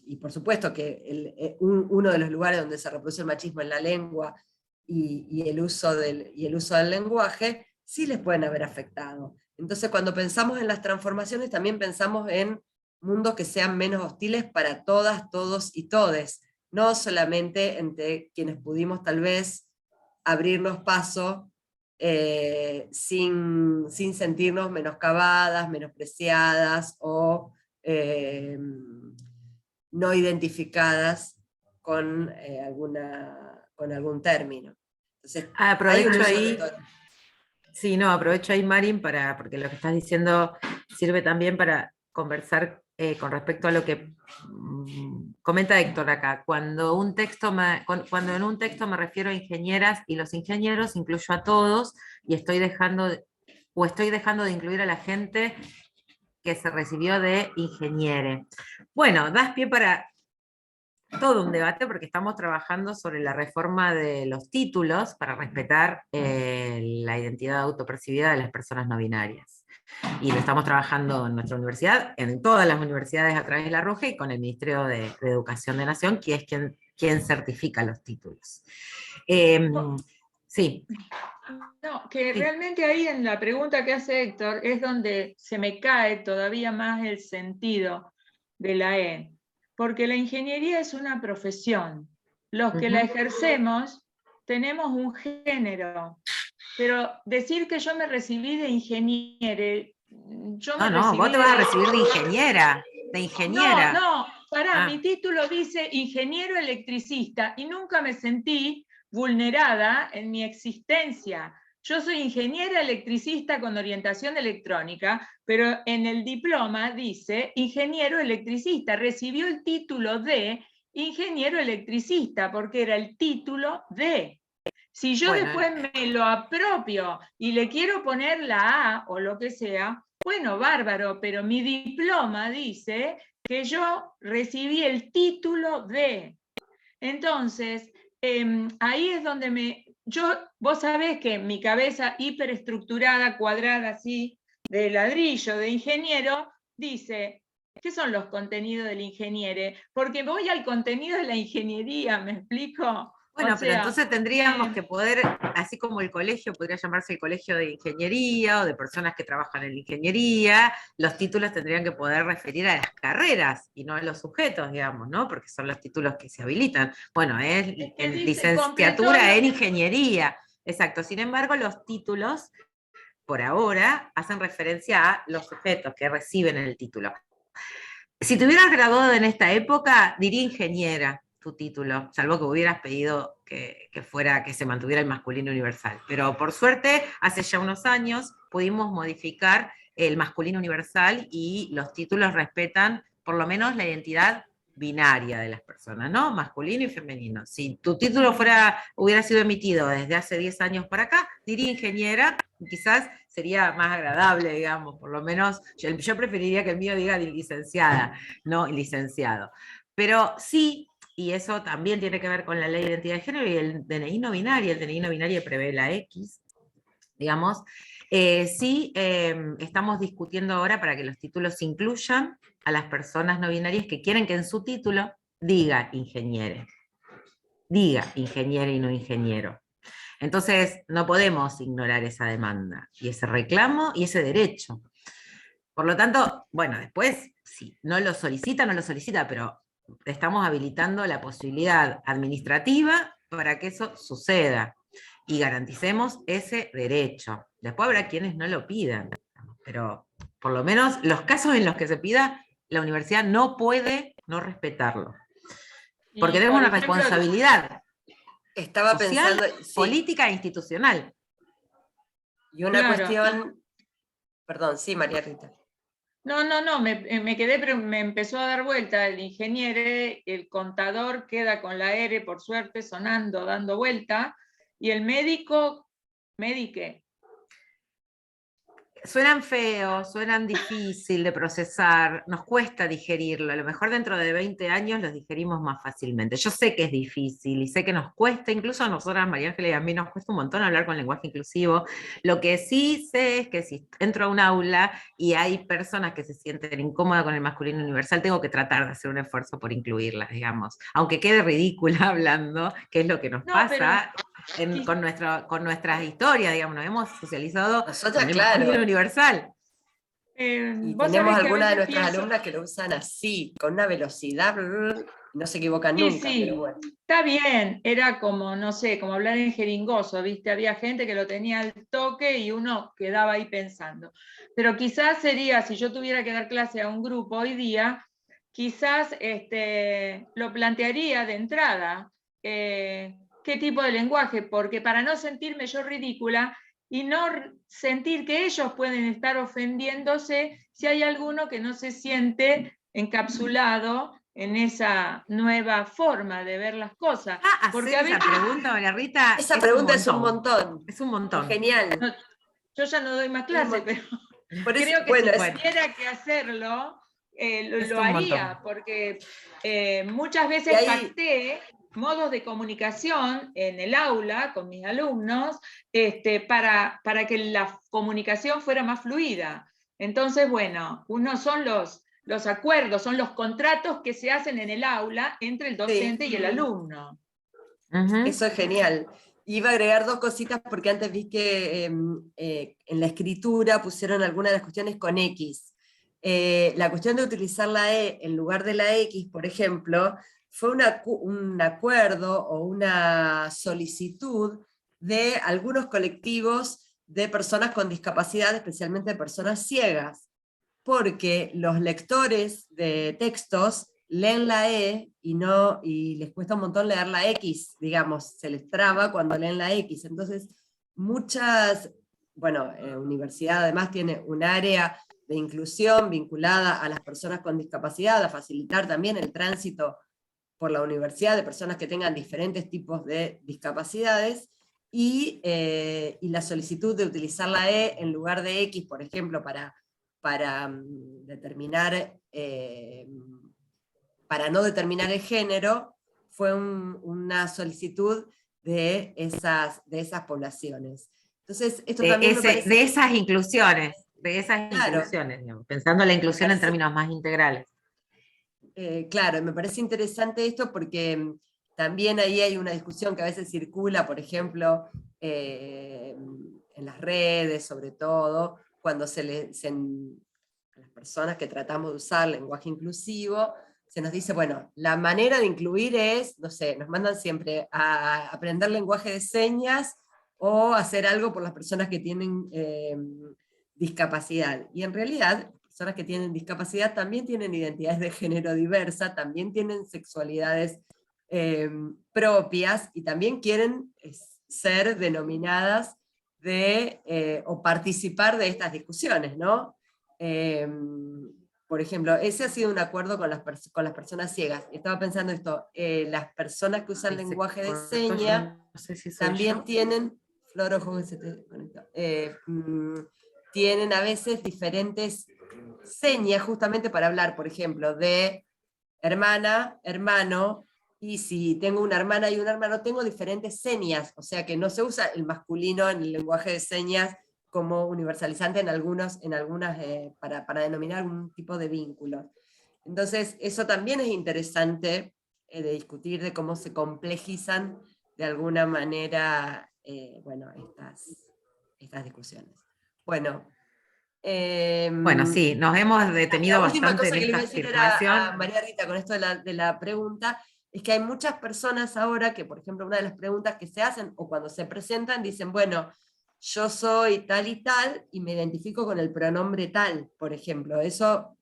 S2: y por supuesto que uno de los lugares donde se reproduce el machismo en la lengua y el uso del lenguaje, sí les pueden haber afectado. Entonces, cuando pensamos en las transformaciones, también pensamos en mundos que sean menos hostiles para todas, todos y todes, no solamente entre quienes pudimos tal vez abrirnos paso sin sentirnos menoscabadas, menospreciadas o no identificadas con algún término. Entonces,
S3: aprovecho ahí. Sí, no, aprovecho ahí, Marin, porque lo que estás diciendo sirve también para conversar con respecto a lo que comenta Héctor acá. Cuando en un texto me refiero a ingenieras y los ingenieros, incluyo a todos, y estoy dejando de incluir a la gente que se recibió de ingeniere. Bueno, das pie para todo un debate, porque estamos trabajando sobre la reforma de los títulos para respetar la identidad autopercibida de las personas no binarias. Y lo estamos trabajando en nuestra universidad, en todas las universidades a través de la RUGE y con el Ministerio de Educación de Nación, que es quien certifica los títulos. Sí.
S6: No, que
S3: Sí.
S6: realmente ahí en la pregunta que hace Héctor es donde se me cae todavía más el sentido de la E. Porque la ingeniería es una profesión. Los que la ejercemos tenemos un género. Pero decir que yo me recibí de ingeniere,
S3: Vos te vas a recibir de ingeniera. De ingeniera.
S6: No, pará, mi título dice ingeniero electricista y nunca me sentí vulnerada en mi existencia. Yo soy ingeniera electricista con orientación electrónica, pero en el diploma dice ingeniero electricista. Recibió el título de ingeniero electricista porque era el título de. Si yo después me lo apropio y le quiero poner la A o lo que sea, bueno, bárbaro, pero mi diploma dice que yo recibí el título de. Entonces, ahí es donde vos sabés que mi cabeza hiperestructurada, cuadrada así, de ladrillo, de ingeniero, dice, ¿qué son los contenidos del ingeniero? Porque voy al contenido de la ingeniería, ¿me explico?
S3: Bueno, pero entonces tendríamos que poder, así como el colegio podría llamarse el colegio de ingeniería o de personas que trabajan en la ingeniería, los títulos tendrían que poder referir a las carreras y no a los sujetos, digamos, ¿no? Porque son los títulos que se habilitan. Bueno, es licenciatura en ingeniería. Exacto. Sin embargo, los títulos, por ahora, hacen referencia a los sujetos que reciben el título. Si te hubieras graduado en esta época, diría ingeniera tu título, salvo que hubieras pedido que se mantuviera el masculino universal. Pero por suerte, hace ya unos años pudimos modificar el masculino universal y los títulos respetan por lo menos la identidad binaria de las personas, ¿no? Masculino y femenino. Si tu título hubiera sido emitido desde hace 10 años para acá, diría ingeniera, quizás sería más agradable, digamos, por lo menos, yo preferiría que el mío diga licenciada, no licenciado. Pero sí, y eso también tiene que ver con la ley de identidad de género y el DNI no binario. El DNI no binario prevé la X, digamos. Sí, estamos discutiendo ahora para que los títulos incluyan a las personas no binarias que quieren que en su título diga ingeniere. Diga ingeniero y no ingeniero. Entonces, no podemos ignorar esa demanda, y ese reclamo, y ese derecho. Por lo tanto, bueno, después, si no lo solicita, pero estamos habilitando la posibilidad administrativa para que eso suceda y garanticemos ese derecho. Después habrá quienes no lo pidan, pero por lo menos los casos en los que se pida, la universidad no puede no respetarlo. Porque tenemos una responsabilidad social, política e institucional.
S2: Y una cuestión... Perdón, sí, María Rita.
S6: No, me quedé, pero me empezó a dar vuelta el ingeniero, el contador queda con la R, por suerte, sonando, dando vuelta, y el médico, ¿médique?
S3: Suenan feos, suenan difícil de procesar, nos cuesta digerirlo. A lo mejor dentro de 20 años los digerimos más fácilmente. Yo sé que es difícil y sé que nos cuesta, incluso a nosotras, María Ángeles y a mí, nos cuesta un montón hablar con lenguaje inclusivo. Lo que sí sé es que si entro a un aula y hay personas que se sienten incómodas con el masculino universal, tengo que tratar de hacer un esfuerzo por incluirlas, digamos. Aunque quede ridícula hablando, que es lo que nos pasa con nuestras historias, digamos, nos hemos socializado
S2: Nosotras,
S3: con el
S2: claro.
S3: masculino universal.
S2: Y
S6: vos
S2: tenemos
S6: sabés que a
S2: algunas de
S6: veces
S2: nuestras
S6: pienso-
S2: alumnas que lo usan así, con una velocidad, no se equivocan
S6: Sí,
S2: nunca,
S6: sí,
S2: pero bueno.
S6: está bien, era como, no sé, como hablar en jeringoso, ¿viste? Había gente que lo tenía al toque y uno quedaba ahí pensando. Pero quizás sería, si yo tuviera que dar clase a un grupo hoy día, quizás lo plantearía de entrada, qué tipo de lenguaje, porque para no sentirme yo ridícula y no sentir que ellos pueden estar ofendiéndose si hay alguno que no se siente encapsulado en esa nueva forma de ver las cosas. Porque a
S3: Hacer esa
S6: veces
S3: pregunta, María Rita,
S2: Esa pregunta es un montón.
S3: Es un montón.
S2: Genial.
S6: yo ya no doy más clase, pero
S2: Por eso,
S6: creo que
S2: bueno,
S6: si tuviera que hacerlo,
S3: Es
S6: lo
S3: un
S6: haría,
S3: montón.
S6: porque muchas
S2: Y
S6: veces
S2: ahí-
S6: pacté modos de comunicación en el aula con mis alumnos para que la comunicación fuera más fluida. Entonces, bueno, uno son los acuerdos, son los contratos que se hacen en el aula entre el docente y el alumno.
S2: Eso es genial. Iba a agregar dos cositas porque antes vi que en la escritura pusieron algunas de las cuestiones con X. La cuestión de utilizar la E en lugar de la X, por ejemplo, fue un acuerdo o una solicitud de algunos colectivos de personas con discapacidad, especialmente personas ciegas, porque los lectores de textos leen la E y les cuesta un montón leer la X, digamos, se les traba cuando leen la X. Entonces, muchas, universidad además tiene un área de inclusión vinculada a las personas con discapacidad, a facilitar también el tránsito por la universidad de personas que tengan diferentes tipos de discapacidades, y la solicitud de utilizar la E en lugar de X, por ejemplo, para determinar, para no determinar el género, fue una solicitud de esas poblaciones. Entonces, esto también me parece...
S3: De esas inclusiones,
S2: Claro.
S3: digamos, pensando la inclusión en
S2: Parece-
S3: términos más integrales.
S2: Claro, me parece interesante esto porque también ahí hay una discusión que a veces circula, por ejemplo, en las redes, sobre todo, cuando a las personas que tratamos de usar lenguaje inclusivo, se nos dice, bueno, la manera de incluir es, no sé, nos mandan siempre a aprender lenguaje de señas o hacer algo por las personas que tienen discapacidad. Y en realidad, personas que tienen discapacidad también tienen identidades de género diversa, también tienen sexualidades propias y también quieren ser denominadas o participar de estas discusiones, ¿no? Por ejemplo, ese ha sido un acuerdo con las personas ciegas. Estaba pensando esto, las personas que usan lenguaje de señas
S3: No sé si soy
S2: también
S3: yo.
S2: tienen, Flor, ojo que se te conectó, tienen a veces diferentes señas justamente para hablar, por ejemplo, de hermana, hermano, y si tengo una hermana y un hermano, tengo diferentes señas, o sea que no se usa el masculino en el lenguaje de señas como universalizante en algunas para denominar algún tipo de vínculo. Entonces, eso también es interesante de discutir, de cómo se complejizan de alguna manera estas discusiones. Bueno,
S3: Sí, nos hemos detenido
S2: la última
S3: bastante
S2: cosa
S3: en
S2: que le iba
S3: esta
S2: a decir era a
S3: circulación.
S2: María Rita con esto de la pregunta, es que hay muchas personas ahora que, por ejemplo, una de las preguntas que se hacen, o cuando se presentan, dicen, bueno, yo soy tal y me identifico con el pronombre tal, por ejemplo. Eso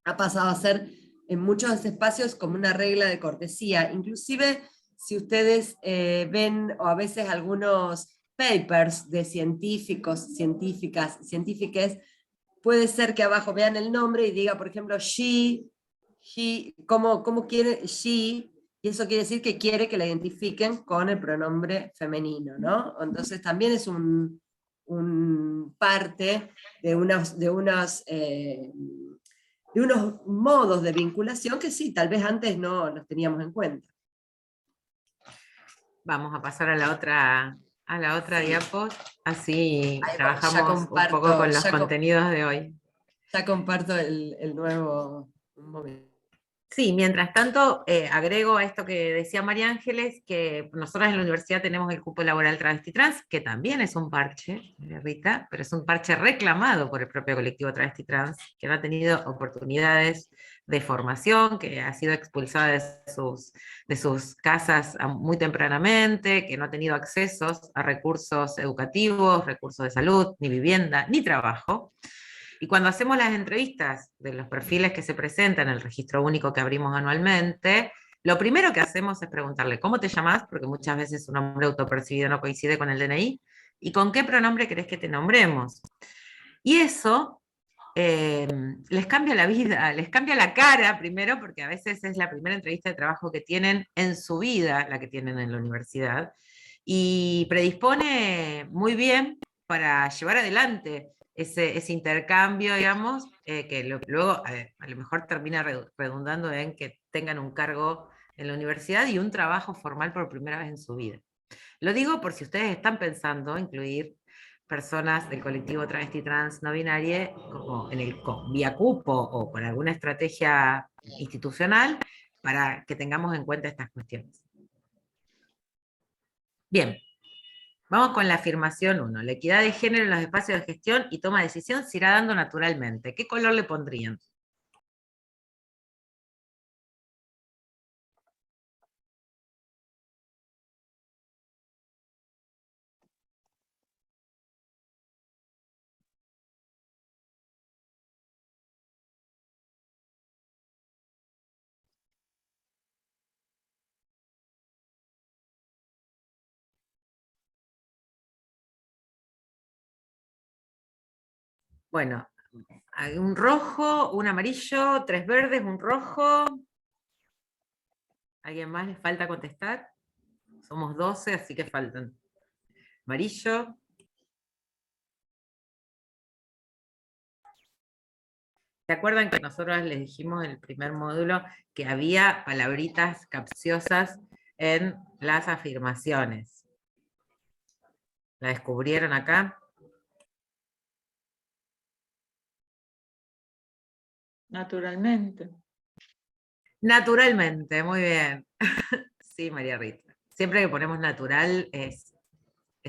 S2: ha pasado a ser en muchos espacios como una regla de cortesía. Inclusive, si ustedes ven, o a veces algunos papers de científicos, científicas, puede ser que abajo vean el nombre y diga, por ejemplo, she, cómo quiere she, y eso quiere decir que quiere que la identifiquen con el pronombre femenino, ¿no? Entonces también es un parte de unos modos de vinculación que sí, tal vez antes no los teníamos en cuenta.
S3: Vamos a pasar a la otra diapo, así
S2: Ahí va,
S3: trabajamos un poco con los contenidos de hoy.
S2: Ya comparto el nuevo momento.
S3: Sí, mientras tanto, agrego a esto que decía María Ángeles, que nosotros en la universidad tenemos el cupo laboral travesti trans, que también es un parche, Rita, pero es un parche reclamado por el propio colectivo travesti trans, que no ha tenido oportunidades de formación, que ha sido expulsada de sus casas muy tempranamente, que no ha tenido accesos a recursos educativos, recursos de salud, ni vivienda, ni trabajo. Y cuando hacemos las entrevistas de los perfiles que se presentan en el registro único que abrimos anualmente, lo primero que hacemos es preguntarle ¿cómo te llamas? Porque muchas veces su nombre autopercibido no coincide con el DNI, y ¿con qué pronombre querés que te nombremos? Y eso les cambia la vida, les cambia la cara primero, porque a veces es la primera entrevista de trabajo que tienen en su vida, la que tienen en la universidad, y predispone muy bien para llevar adelante ese intercambio, digamos, que luego a lo mejor termina redundando en que tengan un cargo en la universidad y un trabajo formal por primera vez en su vida. Lo digo por si ustedes están pensando incluir personas del colectivo travesti trans no binario como vía cupo o por alguna estrategia institucional para que tengamos en cuenta estas cuestiones. Bien. Vamos con la afirmación 1. La equidad de género en los espacios de gestión y toma de decisión se irá dando naturalmente. ¿Qué color le pondrían? Bueno, hay un rojo, un amarillo, 3 verdes, un rojo. ¿Alguien más les falta contestar? Somos 12, así que faltan. Amarillo. ¿Se acuerdan que nosotros les dijimos en el primer módulo que había palabritas capciosas en las afirmaciones? ¿La descubrieron acá?
S6: Naturalmente.
S3: Naturalmente, muy bien. Sí, María Rita. Siempre que ponemos natural es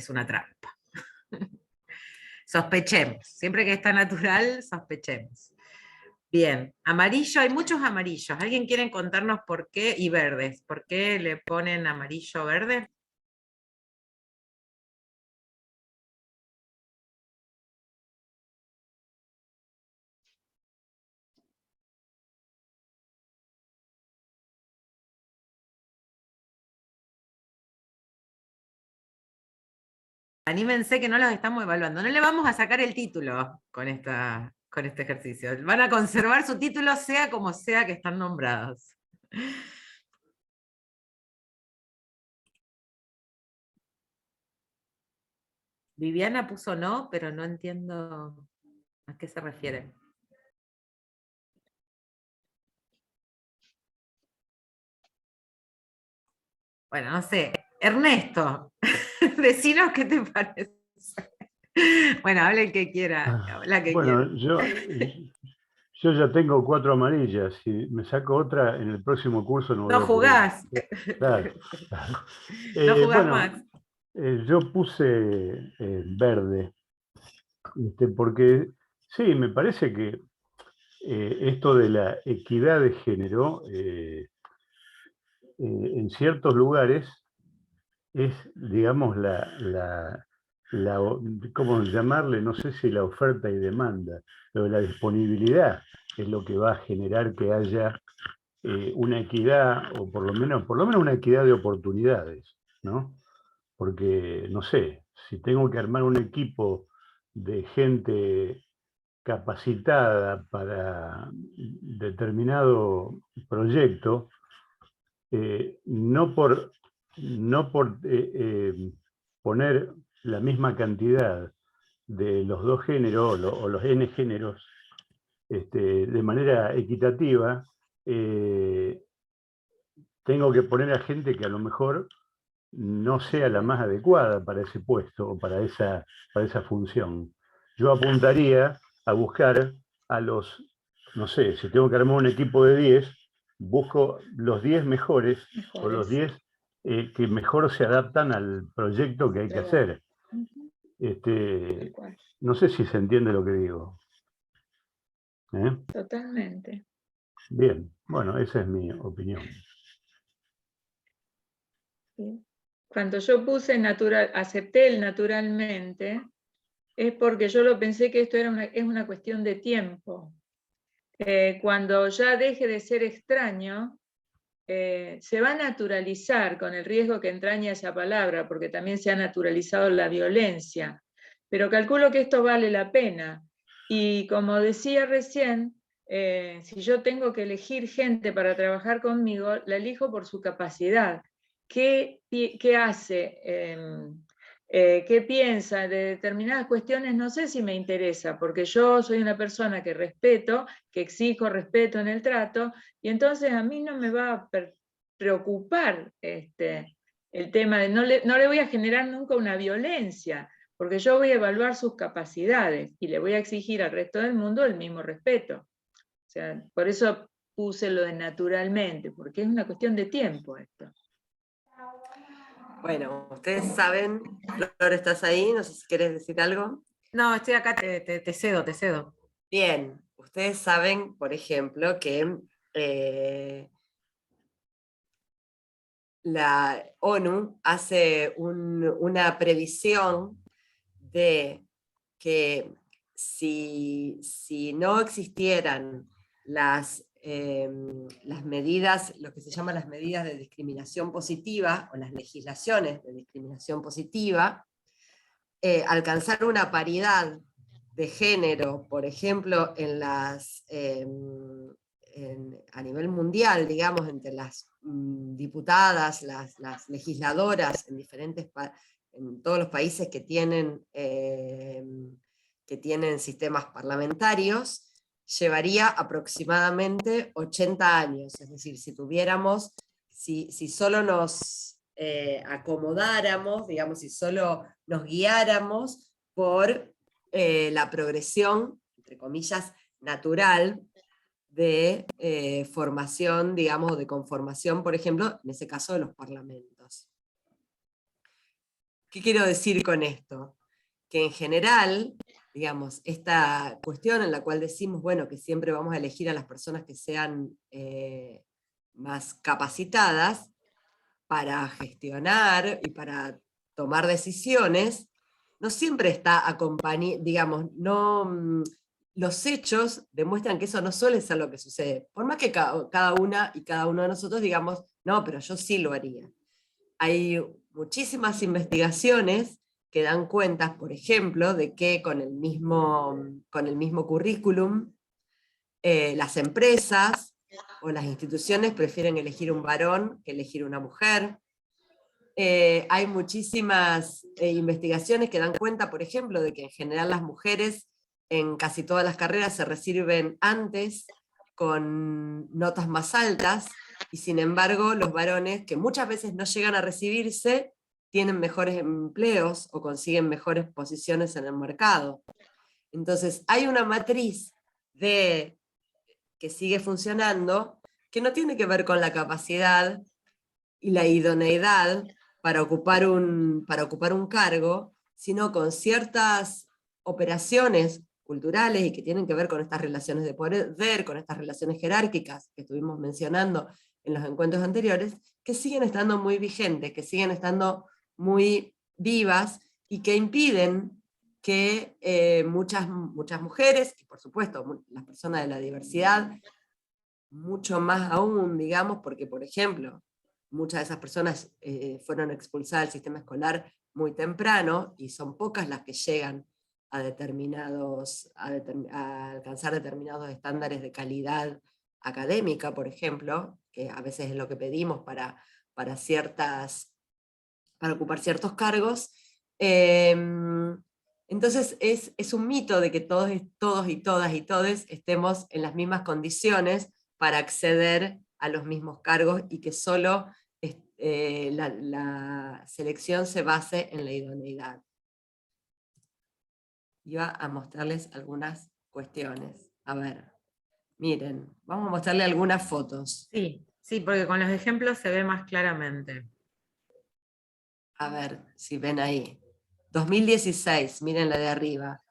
S3: una trampa. Sospechemos. Siempre que está natural, sospechemos. Bien. Amarillo, hay muchos amarillos. ¿Alguien quiere contarnos por qué? Y verdes. ¿Por qué le ponen amarillo verde? Anímense que no los estamos evaluando. No le vamos a sacar el título con este ejercicio. Van a conservar su título sea como sea que están nombrados. Viviana puso no, pero no entiendo a qué se refiere. Bueno, no sé. Ernesto, decinos qué te parece. Bueno, hable el que quiera. La que
S4: Bueno,
S3: quiera.
S4: yo ya tengo 4 amarillas. Si me saco otra, en el próximo curso no voy
S3: No
S4: a poder.
S3: jugás.
S4: Claro.
S3: No jugás
S4: Bueno,
S3: más.
S4: yo puse verde, porque sí, me parece que esto de la equidad de género en ciertos lugares es, digamos, ¿cómo llamarle? No sé si la oferta y demanda, pero la disponibilidad es lo que va a generar que haya una equidad, o por lo menos una equidad de oportunidades, ¿no? Porque, no sé, si tengo que armar un equipo de gente capacitada para determinado proyecto, no por poner la misma cantidad de los dos géneros o los N géneros de manera equitativa, tengo que poner a gente que a lo mejor no sea la más adecuada para ese puesto o para esa función. Yo apuntaría a buscar a los, no sé, si tengo que armar un equipo de 10, busco los 10 mejores o los 10 que mejor se adaptan al proyecto que hay que hacer. No sé si se entiende lo que digo.
S6: Totalmente.
S4: Bien, bueno, esa es mi opinión.
S6: ¿Sí? Cuando yo puse acepté el naturalmente, es porque yo lo pensé que esto es una cuestión de tiempo. Cuando ya deje de ser extraño, se va a naturalizar, con el riesgo que entraña esa palabra, porque también se ha naturalizado la violencia. Pero calculo que esto vale la pena. Y como decía recién, si yo tengo que elegir gente para trabajar conmigo, la elijo por su capacidad. ¿Qué hace? ¿Qué piensa de determinadas cuestiones? No sé si me interesa, porque yo soy una persona que respeto, que exijo respeto en el trato, y entonces a mí no me va a preocupar el tema de, no le voy a generar nunca una violencia, porque yo voy a evaluar sus capacidades y le voy a exigir al resto del mundo el mismo respeto. O sea, por eso puse lo de naturalmente, porque es una cuestión de tiempo esto.
S2: Bueno, ustedes saben, Flor, ¿estás ahí? No sé si querés decir algo.
S3: No, estoy acá, te cedo.
S2: Bien, ustedes saben, por ejemplo, que la ONU hace una previsión de que si no existieran las medidas, lo que se llaman las medidas de discriminación positiva, o las legislaciones de discriminación positiva, alcanzar una paridad de género, por ejemplo, a nivel mundial, digamos, entre las diputadas, las legisladoras en todos los países que tienen sistemas parlamentarios, llevaría aproximadamente 80 años. Es decir, si solo nos acomodáramos, digamos, si solo nos guiáramos por la progresión, entre comillas, natural de formación, digamos, de conformación, por ejemplo, en ese caso de los parlamentos. ¿Qué quiero decir con esto? Que en general, digamos, esta cuestión en la cual decimos, bueno, que siempre vamos a elegir a las personas que sean más capacitadas para gestionar y para tomar decisiones, no siempre está acompañado, digamos, no, los hechos demuestran que eso no suele ser lo que sucede. Por más que cada una y cada uno de nosotros digamos, no, pero yo sí lo haría. Hay muchísimas investigaciones que dan cuenta, por ejemplo, de que con el mismo currículum, las empresas o las instituciones prefieren elegir un varón que elegir una mujer. Hay muchísimas investigaciones que dan cuenta, por ejemplo, de que en general las mujeres en casi todas las carreras se reciben antes con notas más altas, y sin embargo los varones, que muchas veces no llegan a recibirse, tienen mejores empleos o consiguen mejores posiciones en el mercado. Entonces hay una matriz que sigue funcionando, que no tiene que ver con la capacidad y la idoneidad para ocupar un cargo, sino con ciertas operaciones culturales y que tienen que ver con estas relaciones de poder, con estas relaciones jerárquicas que estuvimos mencionando en los encuentros anteriores, que siguen estando muy vigentes, que siguen estando muy vivas y que impiden que muchas mujeres, y por supuesto las personas de la diversidad, mucho más aún, digamos, porque por ejemplo, muchas de esas personas fueron expulsadas del sistema escolar muy temprano, y son pocas las que llegan a alcanzar determinados estándares de calidad académica, por ejemplo, que a veces es lo que pedimos para ocupar ciertos cargos. Entonces es un mito de que todos y todas y todes estemos en las mismas condiciones para acceder a los mismos cargos y que solo la selección se base en la idoneidad. Iba a mostrarles algunas cuestiones. A ver, miren, vamos a mostrarles algunas fotos.
S3: Sí, sí, porque con los ejemplos se ve más claramente.
S2: A ver si ven ahí. 2016, miren la de arriba.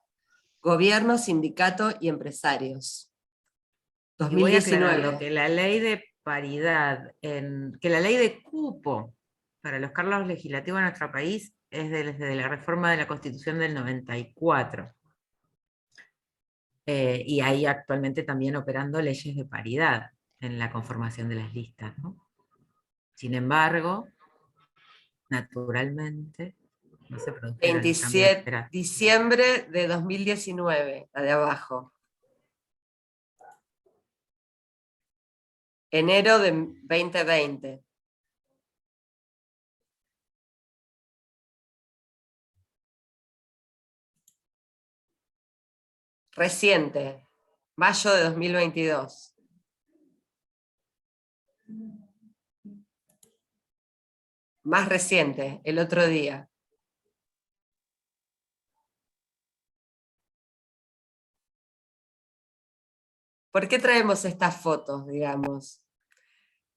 S2: Gobierno, sindicato y empresarios.
S3: Y voy a aclarar
S2: 2019.
S3: que la ley de paridad, que la ley de cupo para los cargos legislativos en nuestro país es desde la reforma de la Constitución del 94. Y hay actualmente también operando leyes de paridad en la conformación de las listas, ¿no? Sin embargo, naturalmente, no se produjeron el cambio
S2: 27 diciembre de 2019, la de abajo. Enero de 2020. Reciente, mayo de 2022. Más reciente, el otro día. ¿Por qué traemos estas fotos, digamos?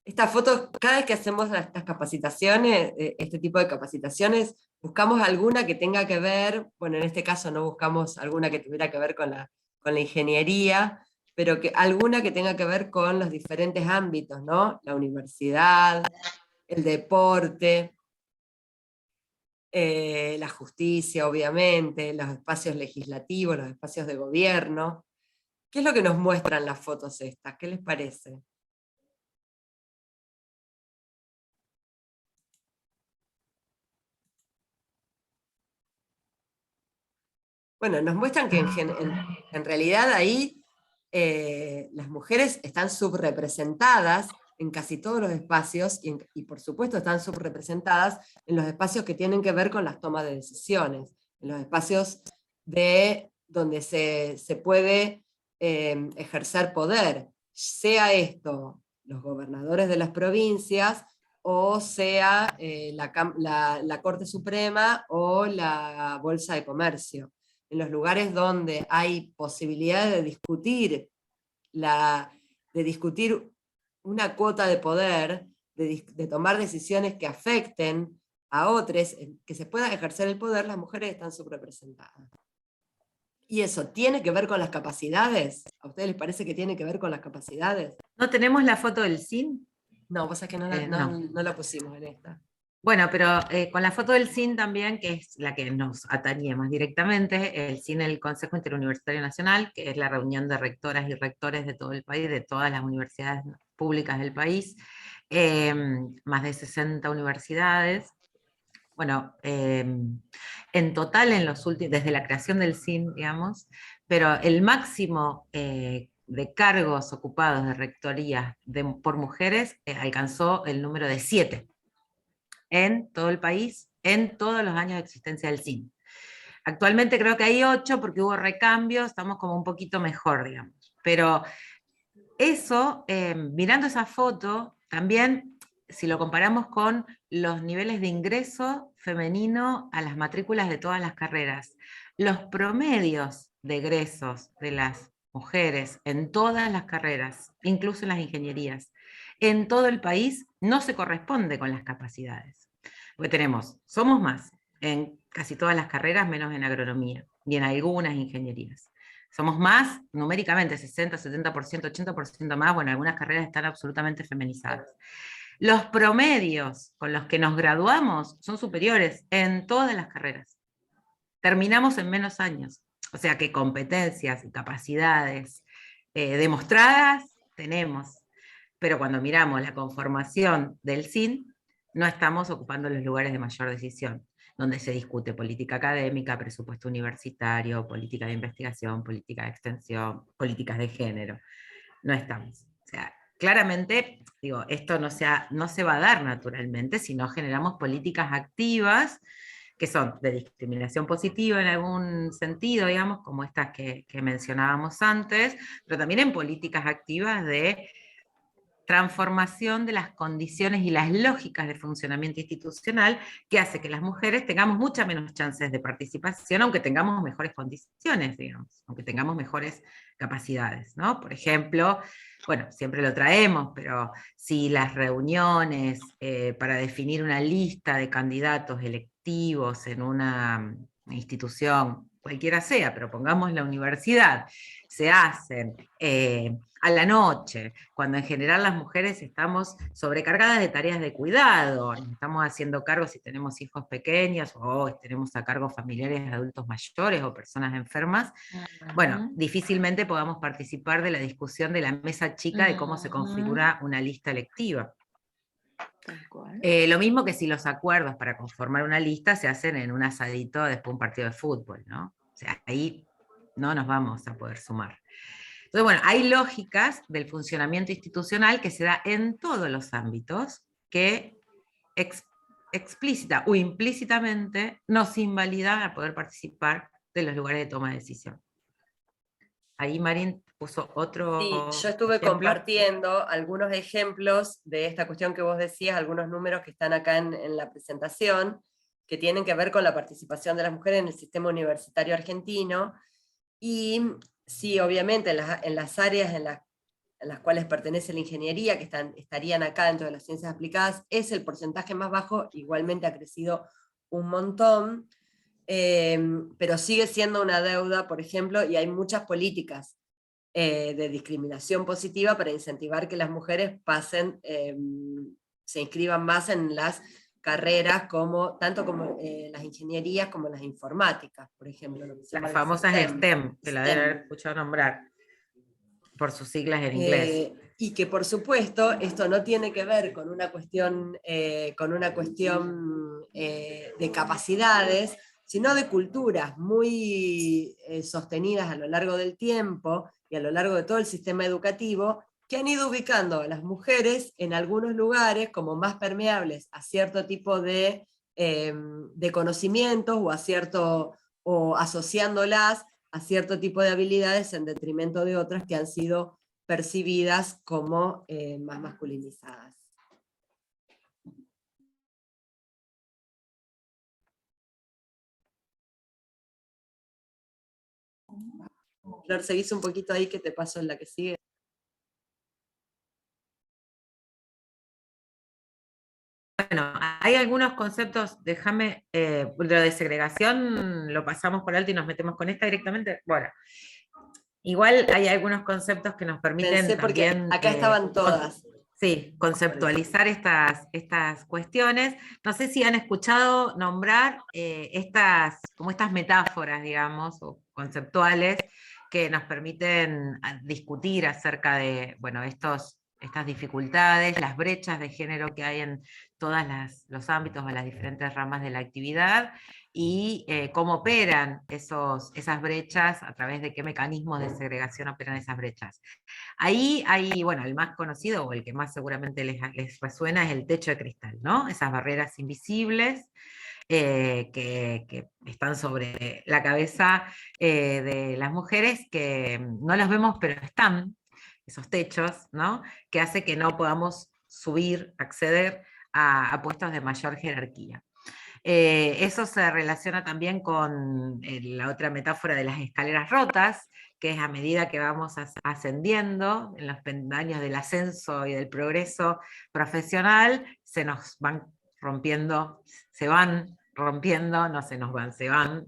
S2: Estas fotos, cada vez que hacemos estas capacitaciones, este tipo de capacitaciones, buscamos alguna que tenga que ver, bueno, en este caso no buscamos alguna que tuviera que ver con la ingeniería, pero alguna que tenga que ver con los diferentes ámbitos, ¿no? La universidad, el deporte, la justicia, obviamente, los espacios legislativos, los espacios de gobierno. ¿Qué es lo que nos muestran las fotos estas? ¿Qué les parece? Bueno, nos muestran que en realidad ahí las mujeres están subrepresentadas en casi todos los espacios y por supuesto están subrepresentadas en los espacios que tienen que ver con las tomas de decisiones, en los espacios donde se puede ejercer poder, sea esto los gobernadores de las provincias o sea la Corte Suprema o la Bolsa de Comercio. En los lugares donde hay posibilidades de discutir una cuota de poder, de tomar decisiones que afecten a otros, que se pueda ejercer el poder, las mujeres están subrepresentadas. ¿Y eso tiene que ver con las capacidades? ¿A ustedes les parece que tiene que ver con las capacidades?
S3: ¿No tenemos la foto del CIN?
S2: No, vos sabés que no la pusimos en esta.
S3: Bueno, pero con la foto del CIN también, que es la que nos atañe más directamente, el CIN, el Consejo Interuniversitario Nacional, que es la reunión de rectoras y rectores de todo el país, de todas las universidades públicas del país, más de 60 universidades. Bueno, en total desde la creación del CIN, digamos, pero el máximo de cargos ocupados de rectorías por mujeres alcanzó el número de 7 en todo el país, en todos los años de existencia del CIN. Actualmente creo que hay 8 porque hubo recambios, estamos como un poquito mejor, digamos. Pero eso, mirando esa foto, también, si lo comparamos con los niveles de ingreso femenino a las matrículas de todas las carreras, los promedios de egresos de las mujeres en todas las carreras, incluso en las ingenierías, en todo el país, no se corresponde con las capacidades. Porque somos más en casi todas las carreras, menos en agronomía y en algunas ingenierías. Somos más numéricamente, 60, 70%, 80% más, bueno, algunas carreras están absolutamente feminizadas. Los promedios con los que nos graduamos son superiores en todas las carreras. Terminamos en menos años. O sea que competencias y capacidades demostradas tenemos. Pero cuando miramos la conformación del CIN, no estamos ocupando los lugares de mayor decisión. donde se discute política académica, presupuesto universitario, política de investigación, política de extensión, políticas de género. No estamos. O sea, claramente, digo, esto no se va a dar naturalmente si no generamos políticas activas que son de discriminación positiva en algún sentido, digamos, como estas que mencionábamos antes, pero también en políticas activas de transformación de las condiciones y las lógicas de funcionamiento institucional que hace que las mujeres tengamos muchas menos chances de participación, aunque tengamos mejores condiciones, digamos, aunque tengamos mejores capacidades, ¿no? Por ejemplo, bueno, siempre lo traemos, pero si las reuniones para definir una lista de candidatos electivos en una institución, cualquiera sea, pero pongamos la universidad, se hacen a la noche, cuando en general las mujeres estamos sobrecargadas de tareas de cuidado, nos estamos haciendo cargo si tenemos hijos pequeños o tenemos a cargo familiares adultos mayores o personas enfermas, bueno, difícilmente podamos participar de la discusión de la mesa chica de cómo se configura una lista electiva. Lo mismo que si los acuerdos para conformar una lista se hacen en un asadito después de un partido de fútbol, ¿no? O sea, ahí no nos vamos a poder sumar. Entonces, bueno, hay lógicas del funcionamiento institucional que se da en todos los ámbitos que explícita o implícitamente nos invalidan a poder participar de los lugares de toma de decisión. Ahí Marín puso otro
S2: Sí, yo estuve
S3: ejemplo.
S2: compartiendo algunos ejemplos de esta cuestión que vos decías, algunos números que están acá en la presentación, que tienen que ver con la participación de las mujeres en el sistema universitario argentino, y sí, obviamente en las áreas en las cuales pertenece la ingeniería, que estarían acá dentro de las ciencias aplicadas, es el porcentaje más bajo, igualmente ha crecido un montón, pero sigue siendo una deuda, por ejemplo, y hay muchas políticas de discriminación positiva para incentivar que las mujeres pasen, se inscriban más en las carreras, tanto como las ingenierías como las informáticas, por ejemplo.
S3: Las famosas STEM, que la deben haber escuchado nombrar, por sus siglas en inglés.
S2: Y que por supuesto esto no tiene que ver con una cuestión, de capacidades, sino de culturas muy sostenidas a lo largo del tiempo y a lo largo de todo el sistema educativo, que han ido ubicando a las mujeres en algunos lugares como más permeables a cierto tipo de conocimientos o asociándolas a cierto tipo de habilidades en detrimento de otras que han sido percibidas como más masculinizadas. Flor, seguís un poquito ahí que te paso en la que sigue.
S3: Bueno, hay algunos conceptos, déjame, lo de segregación lo pasamos por alto y nos metemos con esta directamente. Bueno, igual hay algunos conceptos que nos permiten
S2: Pensé porque
S3: también,
S2: acá estaban todas.
S3: Sí, conceptualizar estas cuestiones. No sé si han escuchado nombrar estas metáforas, digamos, o conceptuales, que nos permiten discutir acerca de, bueno, estas dificultades, las brechas de género que hay en todos los ámbitos o las diferentes ramas de la actividad, y cómo operan esas brechas, a través de qué mecanismos de segregación operan esas brechas. Ahí hay, bueno, el más conocido, o el que más seguramente les resuena, es el techo de cristal, ¿no? Esas barreras invisibles que están sobre la cabeza de las mujeres, que no los vemos, pero están, esos techos, ¿no? Que hace que no podamos subir, acceder a puestos de mayor jerarquía. Eso se relaciona también con la otra metáfora de las escaleras rotas, que es a medida que vamos ascendiendo en los peldaños del ascenso y del progreso profesional, se nos van rompiendo, se van rompiendo, no se nos van, se van,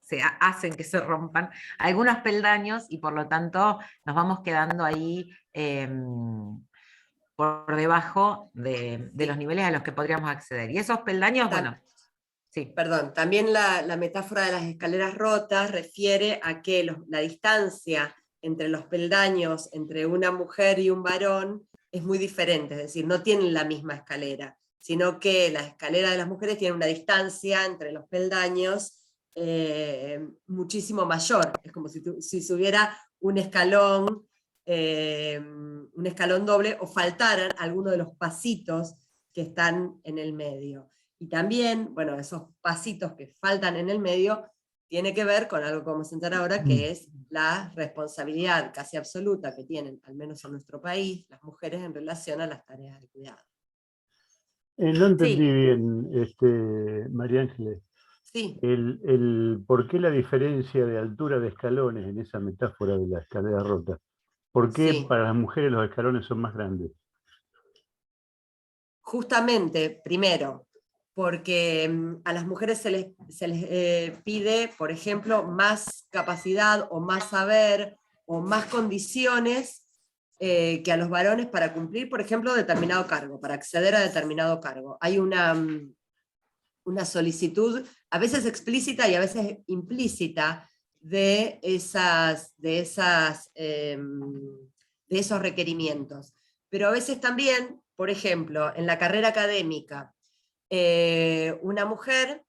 S3: se hacen que se rompan algunos peldaños, y por lo tanto nos vamos quedando ahí por debajo de los niveles a los que podríamos acceder. Y esos peldaños, bueno, sí.
S2: Perdón, también la metáfora de las escaleras rotas refiere a que la distancia entre los peldaños, entre una mujer y un varón, es muy diferente, es decir, no tienen la misma escalera. sino que la escalera de las mujeres tiene una distancia entre los peldaños muchísimo mayor. Es como si subiera un escalón doble, o faltaran algunos de los pasitos que están en el medio. Y también, bueno, esos pasitos que faltan en el medio tiene que ver con algo que vamos a entrar ahora, que es la responsabilidad casi absoluta que tienen, al menos en nuestro país, las mujeres en relación a las tareas de cuidado.
S4: No entendí bien, María Ángeles,
S2: Sí.
S4: ¿por qué la diferencia de altura de escalones en esa metáfora de la escalera rota? ¿Por qué
S2: Sí.
S4: para las mujeres los escalones son más grandes?
S2: Justamente, primero, porque a las mujeres se les pide, por ejemplo, más capacidad o más saber o más condiciones que a los varones para cumplir, por ejemplo, determinado cargo, para acceder a determinado cargo. Hay una solicitud, a veces explícita y a veces implícita, de esos requerimientos. Pero a veces también, por ejemplo, en la carrera académica, una mujer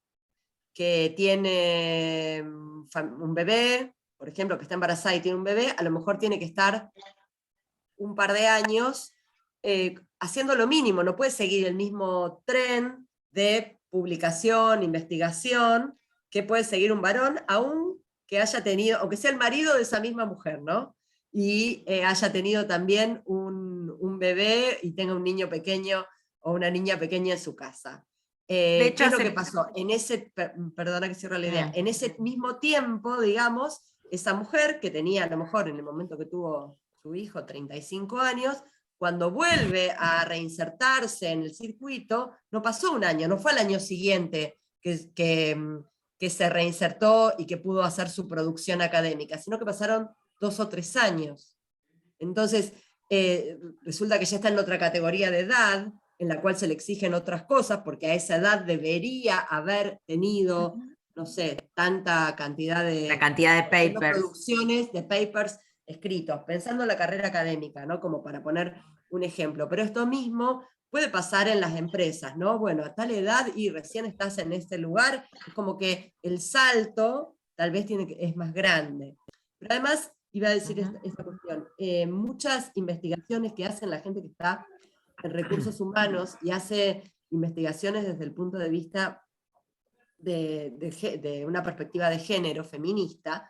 S2: que tiene un bebé, por ejemplo, que está embarazada y tiene un bebé, a lo mejor tiene que estar un par de años haciendo lo mínimo, no puede seguir el mismo tren de publicación, investigación, que puede seguir un varón, aún que haya tenido, aunque sea el marido de esa misma mujer, ¿no? Y haya tenido también un bebé y tenga un niño pequeño o una niña pequeña en su casa.
S3: De hecho,
S2: ¿qué es lo que pasó? Perdona que cierro la idea, en ese mismo tiempo, digamos, esa mujer que tenía, a lo mejor en el momento que tuvo su hijo, 35 años, cuando vuelve a reinsertarse en el circuito, no pasó un año, no fue al año siguiente que se reinsertó y que pudo hacer su producción académica, sino que pasaron 2 o 3 años. Entonces, resulta que ya está en otra categoría de edad, en la cual se le exigen otras cosas, porque a esa edad debería haber tenido, no sé, tanta cantidad de...
S3: La cantidad de papers.
S2: Producciones, de papers escritos, pensando en la carrera académica, ¿no? Como para poner un ejemplo. Pero esto mismo puede pasar en las empresas, ¿no? Bueno, a tal edad y recién estás en este lugar, es como que el salto tal vez es más grande. Pero además, iba a decir esta cuestión, muchas investigaciones que hacen la gente que está en recursos humanos y hace investigaciones desde el punto de vista de una perspectiva de género feminista,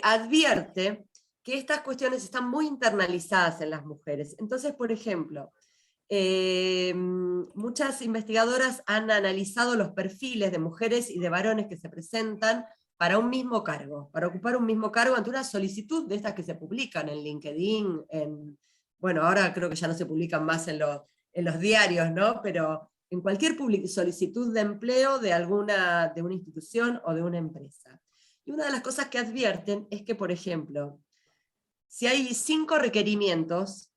S2: advierte que estas cuestiones están muy internalizadas en las mujeres. Entonces, por ejemplo, muchas investigadoras han analizado los perfiles de mujeres y de varones que se presentan para un mismo cargo, para ocupar un mismo cargo ante una solicitud de estas que se publican en LinkedIn, bueno, ahora creo que ya no se publican más en los diarios, ¿no? Pero en cualquier solicitud de empleo de una institución o de una empresa. Y una de las cosas que advierten es que, por ejemplo, si hay 5 requerimientos,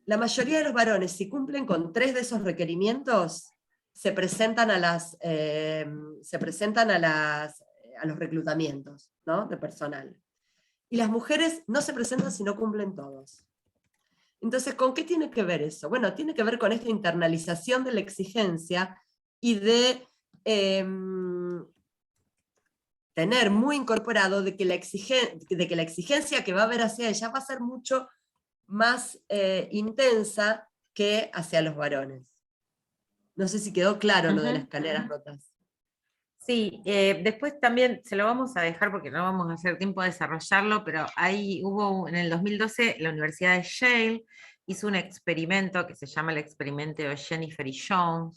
S2: la mayoría de los varones, si cumplen con 3 de esos requerimientos, se presentan a los reclutamientos, ¿no? De personal. Y las mujeres no se presentan si no cumplen todos. Entonces, ¿con qué tiene que ver eso? Bueno, tiene que ver con esta internalización de la exigencia y de tener muy incorporado de que la exigencia que va a haber hacia ella va a ser mucho más intensa que hacia los varones. No sé si quedó claro lo de las escaleras rotas.
S3: Sí, después también se lo vamos a dejar porque no vamos a hacer tiempo de desarrollarlo, pero ahí en el 2012 la Universidad de Yale hizo un experimento que se llama el experimento de Jennifer y John,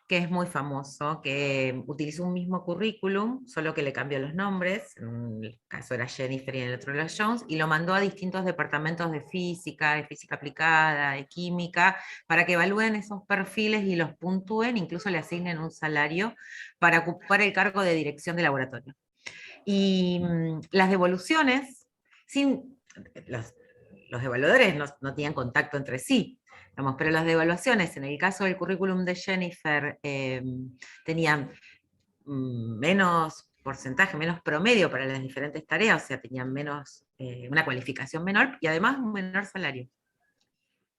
S3: que es muy famoso, que utilizó un mismo currículum, solo que le cambió los nombres, en el caso era Jennifer y en el otro era Jones, y lo mandó a distintos departamentos de física aplicada, de química, para que evalúen esos perfiles y los puntúen, incluso le asignen un salario para ocupar el cargo de dirección de laboratorio. Y las devoluciones, los evaluadores no tenían contacto entre sí, digamos, pero las devaluaciones, en el caso del currículum de Jennifer, tenían menos porcentaje, menos promedio para las diferentes tareas, o sea, tenían una cualificación menor y además un menor salario.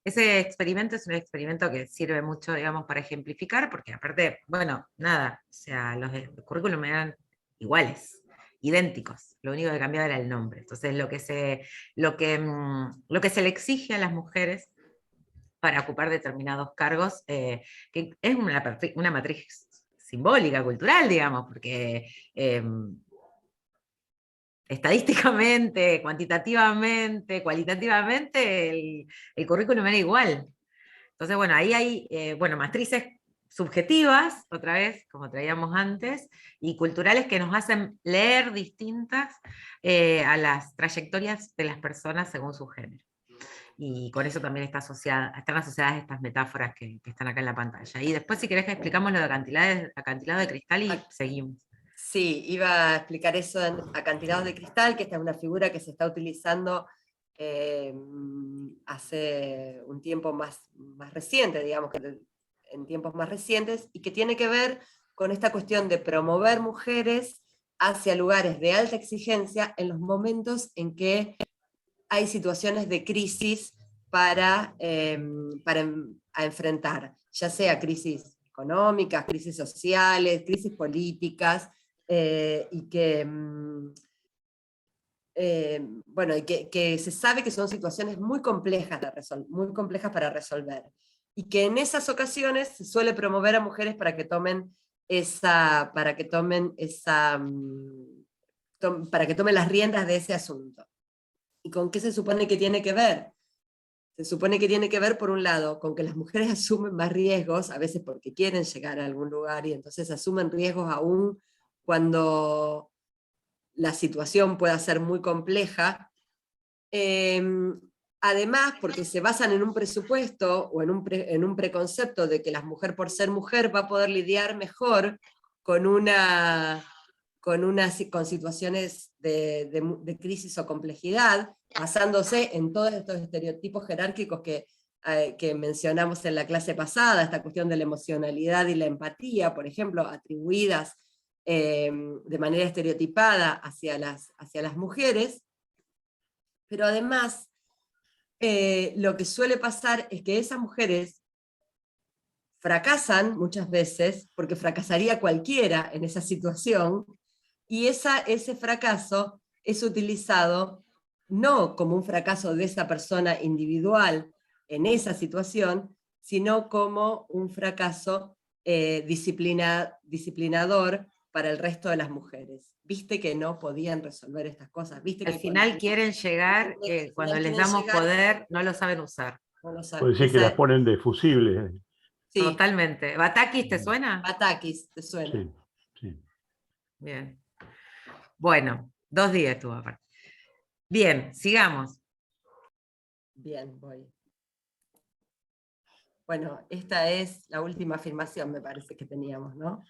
S3: Ese experimento es un experimento que sirve mucho, digamos, para ejemplificar, porque aparte, bueno, nada, o sea, los del currículum eran iguales, idénticos, lo único que cambiaba era el nombre. Entonces, lo que se le exige a las mujeres para ocupar determinados cargos, que es una matriz simbólica, cultural, digamos, porque estadísticamente, cuantitativamente, cualitativamente, el currículum era igual. Entonces, bueno, ahí hay matrices subjetivas, otra vez, como traíamos antes, y culturales que nos hacen leer distintas a las trayectorias de las personas según su género. Y con eso también están asociadas estas metáforas que están acá en la pantalla. Y después, si querés que explicamos lo de acantilado de cristal y seguimos.
S2: Sí, iba a explicar eso en acantilados de cristal, que esta es una figura que se está utilizando hace un tiempo más reciente, digamos, que en tiempos más recientes, y que tiene que ver con esta cuestión de promover mujeres hacia lugares de alta exigencia en los momentos en que hay situaciones de crisis para enfrentar, ya sea crisis económicas, crisis sociales, crisis políticas, y que, que se sabe que son situaciones muy complejas, muy complejas para resolver, y que en esas ocasiones se suele promover a mujeres para que tomen para que tomen las riendas de ese asunto. ¿Y con qué se supone que tiene que ver? Se supone que tiene que ver, por un lado, con que las mujeres asumen más riesgos, a veces porque quieren llegar a algún lugar, y entonces asumen riesgos aún cuando la situación pueda ser muy compleja. Además, porque se basan en un presupuesto o en un preconcepto de que la mujer, por ser mujer, va a poder lidiar mejor con con situaciones de crisis o complejidad, basándose en todos estos estereotipos jerárquicos que mencionamos en la clase pasada, esta cuestión de la emocionalidad y la empatía, por ejemplo, atribuidas de manera estereotipada hacia las mujeres. Pero además, lo que suele pasar es que esas mujeres fracasan muchas veces, porque fracasaría cualquiera en esa situación, y ese fracaso es utilizado no como un fracaso de esa persona individual en esa situación, sino como un fracaso disciplinador para el resto de las mujeres. Viste que no podían resolver estas cosas. Viste
S3: Al
S2: que
S3: final quieren llegar, cuando les damos poder, no lo saben usar.
S2: No lo saben.
S4: Puede decir que las ponen de fusibles.
S2: Sí.
S3: Totalmente. ¿Batakis te suena?
S2: Batakis, ¿te suena?
S4: Sí, sí.
S3: Bien. Bueno, 2 días estuvo aparte. Bien, sigamos.
S2: Bien, voy. Bueno, esta es la última afirmación, me parece que teníamos, ¿no?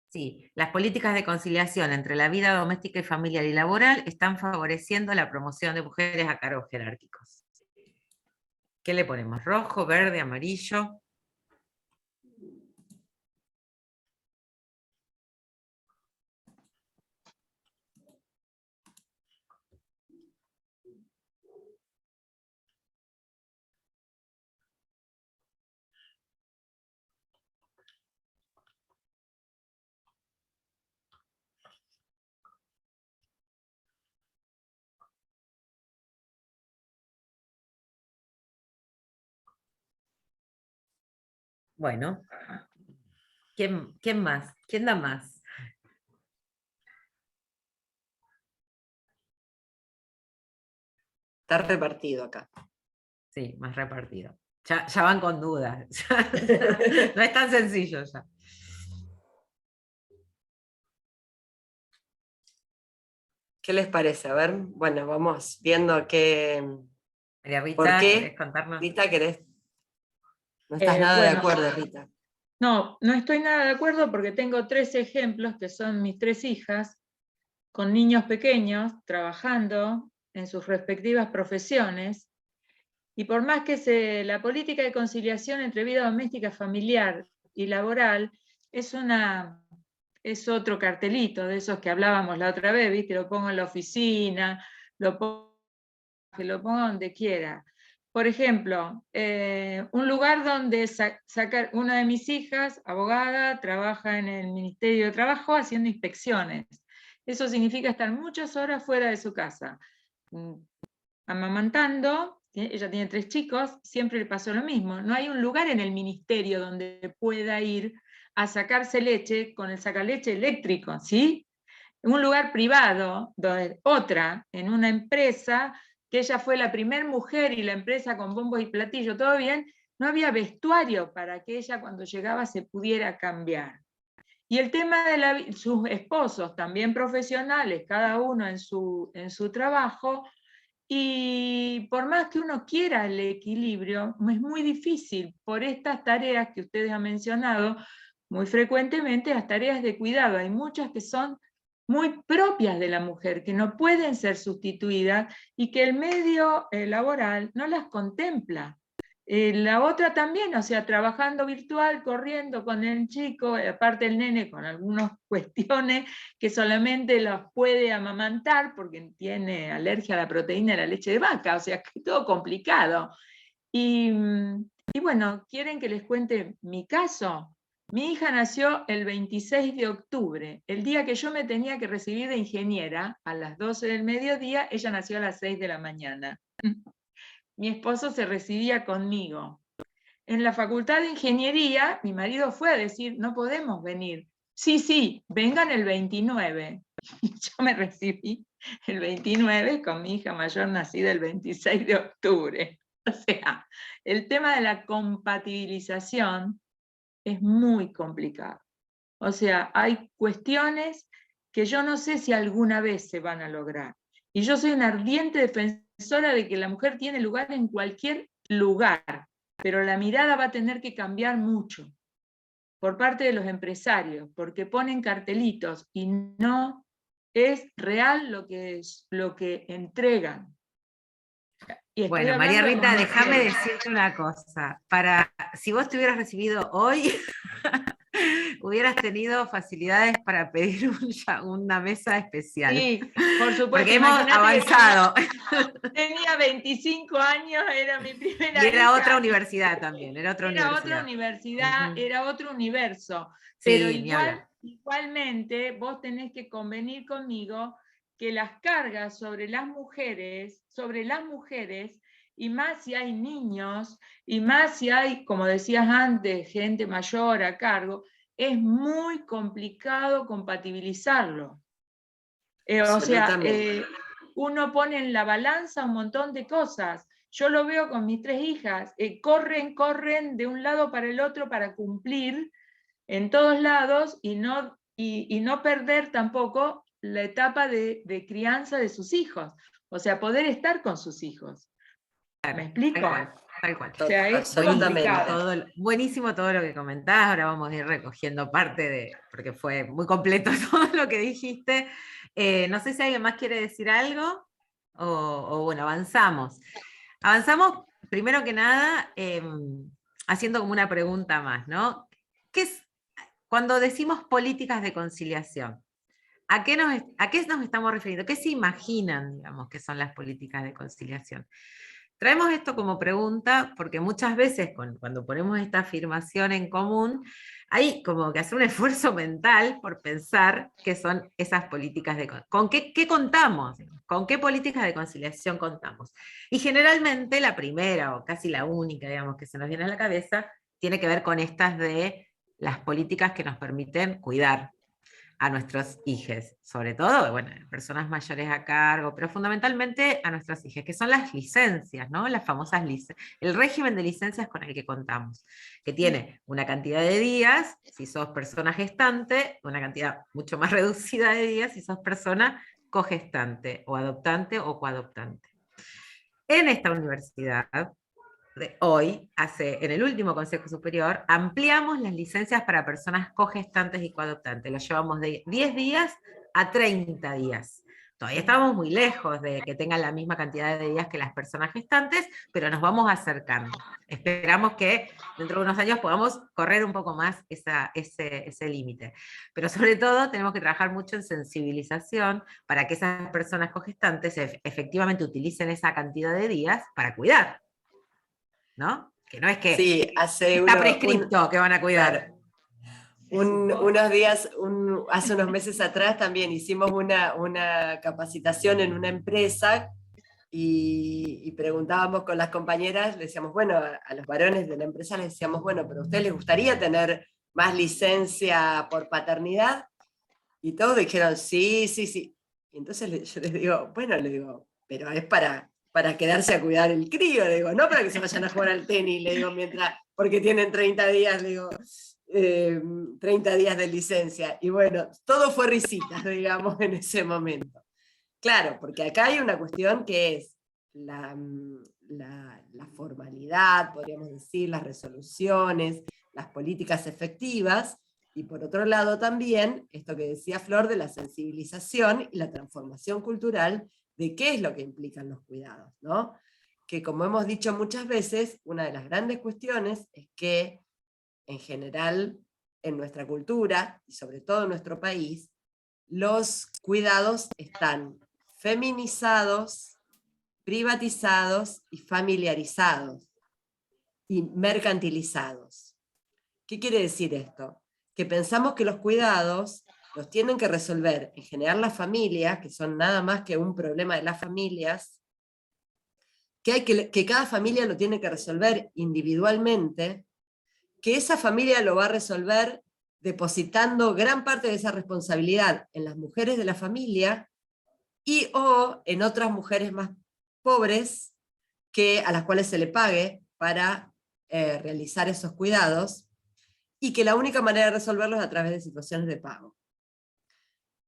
S3: Sí, las políticas de conciliación entre la vida doméstica y familiar y laboral están favoreciendo la promoción de mujeres a cargos jerárquicos. ¿Qué le ponemos? ¿Rojo, verde, amarillo? Bueno, ¿quién más? ¿Quién da más?
S2: Está repartido acá.
S3: Sí, más repartido. Ya van con dudas. No es tan sencillo ya.
S2: ¿Qué les parece? A ver, bueno, vamos viendo qué...
S3: María Rita,
S2: ¿Por qué?
S3: ¿querés contarnos?
S2: Rita, ¿querés? No estás nada de
S6: Bueno,
S2: acuerdo, Rita.
S6: no estoy nada de acuerdo porque tengo 3 ejemplos que son mis 3 hijas, con niños pequeños, trabajando en sus respectivas profesiones, y por más que la política de conciliación entre vida doméstica, familiar y laboral es otro cartelito de esos que hablábamos la otra vez, ¿viste? Lo pongo en la oficina, lo pongo lo ponga donde quiera. Por ejemplo, un lugar donde sacar, una de mis hijas, abogada, trabaja en el Ministerio de Trabajo haciendo inspecciones. Eso significa estar muchas horas fuera de su casa, amamantando. Ella tiene 3 chicos, siempre le pasó lo mismo. No hay un lugar en el ministerio donde pueda ir a sacarse leche con el sacaleche eléctrico, ¿sí? En un lugar privado, donde otra, en una empresa, que ella fue la primera mujer y la empresa con bombos y platillos, todo bien, no había vestuario para que ella cuando llegaba se pudiera cambiar. Y el tema de sus esposos, también profesionales, cada uno en su trabajo, y por más que uno quiera el equilibrio, es muy difícil por estas tareas que ustedes han mencionado, muy frecuentemente las tareas de cuidado. Hay muchas que son muy propias de la mujer, que no pueden ser sustituidas y que el medio laboral no las contempla. La otra también, o sea, trabajando virtual, corriendo con el chico, aparte el nene con algunas cuestiones que solamente los puede amamantar porque tiene alergia a la proteína de la leche de vaca, o sea, que todo complicado. Y bueno, ¿quieren que les cuente mi caso? Mi hija nació el 26 de octubre, el día que yo me tenía que recibir de ingeniera, a las 12 del mediodía, ella nació a las 6 de la mañana. Mi esposo se recibía conmigo. En la facultad de ingeniería, mi marido fue a decir, no podemos venir. Sí, vengan el 29. Yo me recibí el 29 con mi hija mayor nacida el 26 de octubre. O sea, el tema de la compatibilización es muy complicado. O sea, hay cuestiones que yo no sé si alguna vez se van a lograr. Y yo soy una ardiente defensora de que la mujer tiene lugar en cualquier lugar, pero la mirada va a tener que cambiar mucho por parte de los empresarios, porque ponen cartelitos y no es real lo que entregan.
S3: Bueno, María Rita, déjame decirte una cosa. Si vos te hubieras recibido hoy, hubieras tenido facilidades para pedir una mesa especial.
S6: Sí, por supuesto.
S3: Porque hemos avanzado.
S6: Tenía 25 años, era mi primera
S3: Y era
S6: hija.
S3: otra universidad también, era otra
S6: universidad, era otro universo.
S3: Sí,
S6: pero igualmente vos tenés que convenir conmigo que las cargas sobre las mujeres, y más si hay niños, y más si hay, como decías antes, gente mayor a cargo, es muy complicado compatibilizarlo. O sea, uno pone en la balanza un montón de cosas. Yo lo veo con mis 3 hijas, corren de un lado para el otro para cumplir en todos lados y no perder tampoco la etapa de crianza de sus hijos. O sea, poder estar con sus hijos. ¿Me explico?
S3: Tal cual.
S6: O sea, es
S3: buenísimo todo lo que comentás. Ahora vamos a ir recogiendo porque fue muy completo todo lo que dijiste. No sé si alguien más quiere decir algo o bueno, avanzamos. Avanzamos primero que nada haciendo como una pregunta más, ¿no? Cuando decimos políticas de conciliación, ¿a qué nos estamos refiriendo? ¿Qué se imaginan, digamos, que son las políticas de conciliación? Traemos esto como pregunta porque muchas veces cuando ponemos esta afirmación en común, hay como que hacer un esfuerzo mental por pensar qué son esas políticas con qué contamos, con qué políticas de conciliación contamos. Y generalmente la primera o casi la única, digamos, que se nos viene a la cabeza, tiene que ver con estas de las políticas que nos permiten cuidar a nuestros hijos, sobre todo, bueno, personas mayores a cargo, pero fundamentalmente a nuestros hijos, que son las licencias, ¿no? Las famosas licencias, el régimen de licencias con el que contamos, que tiene una cantidad de días, si sos persona gestante, una cantidad mucho más reducida de días si sos persona cogestante, o adoptante o coadoptante. En esta universidad, hoy, en el último Consejo Superior, ampliamos las licencias para personas cogestantes y coadoptantes. Lo llevamos de 10 días a 30 días. Todavía estamos muy lejos de que tengan la misma cantidad de días que las personas gestantes, pero nos vamos acercando. Esperamos que dentro de unos años podamos correr un poco más ese límite. Pero sobre todo tenemos que trabajar mucho en sensibilización para que esas personas cogestantes efectivamente utilicen esa cantidad de días para cuidar, ¿no? Que no es que
S2: Sí,
S3: está prescripto que van a cuidar.
S2: Claro. Unos días, hace unos meses atrás también hicimos una capacitación en una empresa y preguntábamos con las compañeras, le decíamos, bueno, a los varones de la empresa les decíamos, bueno, pero ¿a ustedes les gustaría tener más licencia por paternidad? Y todos dijeron, sí, sí, sí. Y entonces yo les digo, bueno, le digo, pero es para quedarse a cuidar el crío, le digo, no para que se vayan a jugar al tenis, le digo, porque tienen 30 días, le digo, 30 días de licencia. Y bueno, todo fue risitas, digamos, en ese momento. Claro, porque acá hay una cuestión que es la formalidad, podríamos decir, las resoluciones, las políticas efectivas, y por otro lado también, esto que decía Flor, de la sensibilización y la transformación cultural de qué es lo que implican los cuidados, ¿no? Que como hemos dicho muchas veces, una de las grandes cuestiones es que en general en nuestra cultura, y sobre todo en nuestro país, los cuidados están feminizados, privatizados y familiarizados y mercantilizados. ¿Qué quiere decir esto? Que pensamos que los cuidados los tienen que resolver en general las familias, que son nada más que un problema de las familias, que cada familia lo tiene que resolver individualmente, que esa familia lo va a resolver depositando gran parte de esa responsabilidad en las mujeres de la familia y o en otras mujeres más pobres a las cuales se le pague para realizar esos cuidados, y que la única manera de resolverlos es a través de situaciones de pago.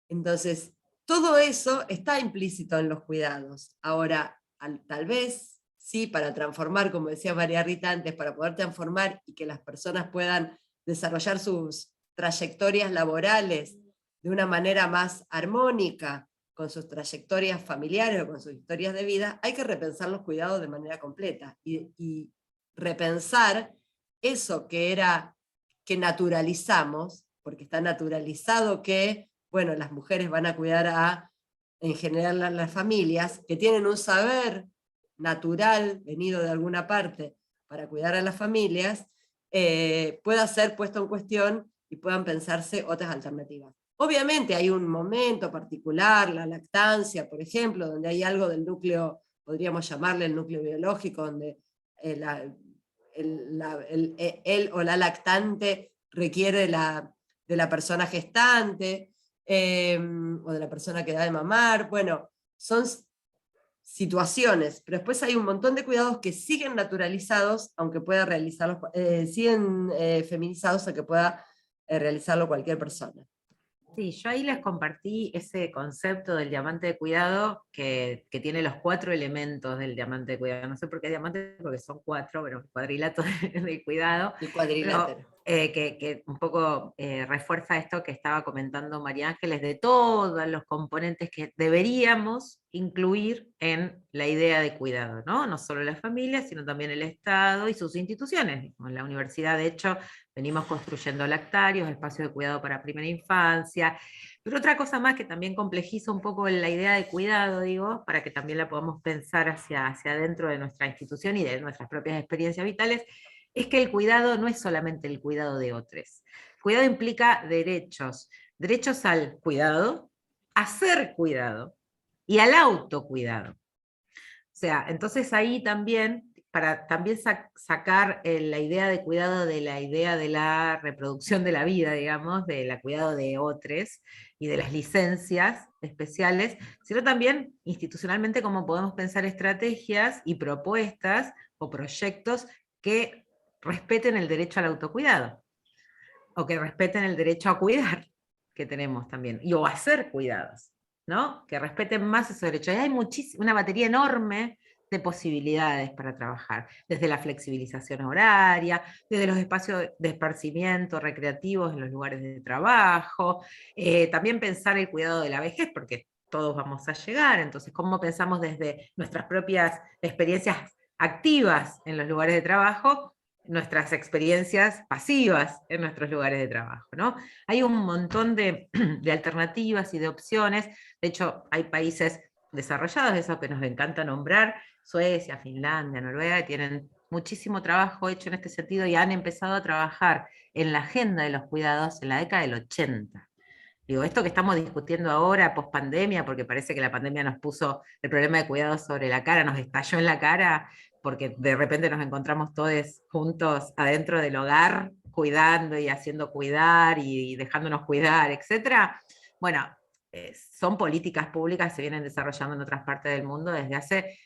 S2: Entonces, todo eso está implícito en los cuidados. Ahora, tal vez, sí, para transformar, como decía María Rita antes, para poder transformar y que las personas puedan desarrollar sus trayectorias laborales de una manera más armónica con sus trayectorias familiares o con sus historias de vida, hay que repensar los cuidados de manera completa y repensar eso que naturalizamos, porque está naturalizado que, bueno, las mujeres van a cuidar en general a las familias, que tienen un saber natural, venido de alguna parte, para cuidar a las familias, pueda ser puesto en cuestión y puedan pensarse otras alternativas. Obviamente hay un momento particular, la lactancia, por ejemplo, donde hay algo del núcleo, podríamos llamarle el núcleo biológico, donde él o la lactante requiere de la persona gestante, o de la persona que da de mamar. Bueno, son situaciones, pero después hay un montón de cuidados que siguen naturalizados, aunque pueda realizarlos, siguen feminizados, aunque pueda realizarlo cualquier persona.
S3: Sí, yo ahí les compartí ese concepto del diamante de cuidado que tiene los 4 elementos del diamante de cuidado. No sé por qué diamante, porque son 4, pero cuadrilátero de cuidado.
S2: El cuadrilátero.
S3: Pero, que un poco refuerza esto que estaba comentando María Ángeles, de todos los componentes que deberíamos incluir en la idea de cuidado, ¿no? No solo la familia, sino también el Estado y sus instituciones. En la universidad, de hecho, venimos construyendo lactarios, espacios de cuidado para primera infancia, pero otra cosa más que también complejiza un poco la idea de cuidado, digo, para que también la podamos pensar hacia adentro de nuestra institución y de nuestras propias experiencias vitales, es que el cuidado no es solamente el cuidado de otros. El cuidado implica derechos, derechos al cuidado, a ser cuidado y al autocuidado. O sea, entonces ahí también, para también sacar la idea de cuidado de la idea de la reproducción de la vida, digamos, del cuidado de otros y de las licencias especiales, sino también institucionalmente cómo podemos pensar estrategias y propuestas o proyectos que respeten el derecho al autocuidado, o que respeten el derecho a cuidar que tenemos también, o a ser cuidados, ¿no? Que respeten más esos derechos. Y hay una batería enorme de posibilidades para trabajar, desde la flexibilización horaria, desde los espacios de esparcimiento recreativos en los lugares de trabajo, también pensar el cuidado de la vejez, porque todos vamos a llegar. Entonces, ¿cómo pensamos desde nuestras propias experiencias activas en los lugares de trabajo, nuestras experiencias pasivas en nuestros lugares de trabajo, ¿no? Hay un montón de alternativas y de opciones. De hecho, hay países desarrollados, eso que nos encanta nombrar, Suecia, Finlandia, Noruega, tienen muchísimo trabajo hecho en este sentido y han empezado a trabajar en la agenda de los cuidados en la década del 80. Digo, esto que estamos discutiendo ahora, post pandemia, porque parece que la pandemia nos puso el problema de cuidados sobre la cara, nos estalló en la cara, porque de repente nos encontramos todos juntos adentro del hogar, cuidando y haciendo cuidar y dejándonos cuidar, etc. Bueno, son políticas públicas que se vienen desarrollando en otras partes del mundo desde hace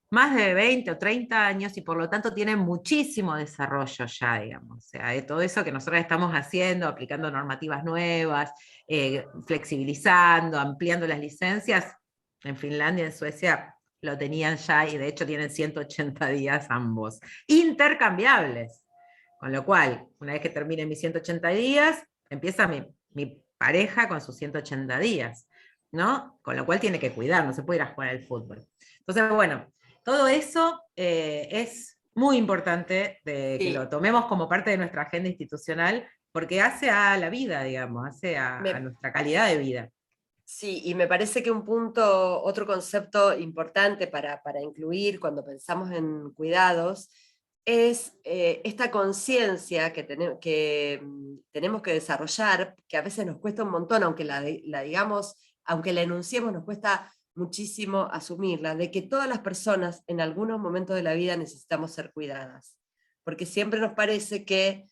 S3: más de 20 o 30 años y por lo tanto tienen muchísimo desarrollo ya, digamos. O sea, de todo eso que nosotros estamos haciendo, aplicando normativas nuevas, flexibilizando, ampliando las licencias, en Finlandia y en Suecia lo tenían ya y de hecho tienen 180 días ambos, intercambiables. Con lo cual, una vez que termine mis 180 días, empieza mi pareja con sus 180 días, ¿no? Con lo cual tiene que cuidar, no se puede ir a jugar al fútbol. Entonces, bueno, todo eso es muy importante que lo tomemos como parte de nuestra agenda institucional, porque hace a la vida, digamos, hace a nuestra calidad de vida.
S2: Sí, y me parece que otro concepto importante para incluir cuando pensamos en cuidados, es esta conciencia que tenemos que desarrollar, que a veces nos cuesta un montón, aunque la digamos, aunque la enunciemos, nos cuesta muchísimo asumirla, de que todas las personas en algunos momentos de la vida necesitamos ser cuidadas, porque siempre nos parece que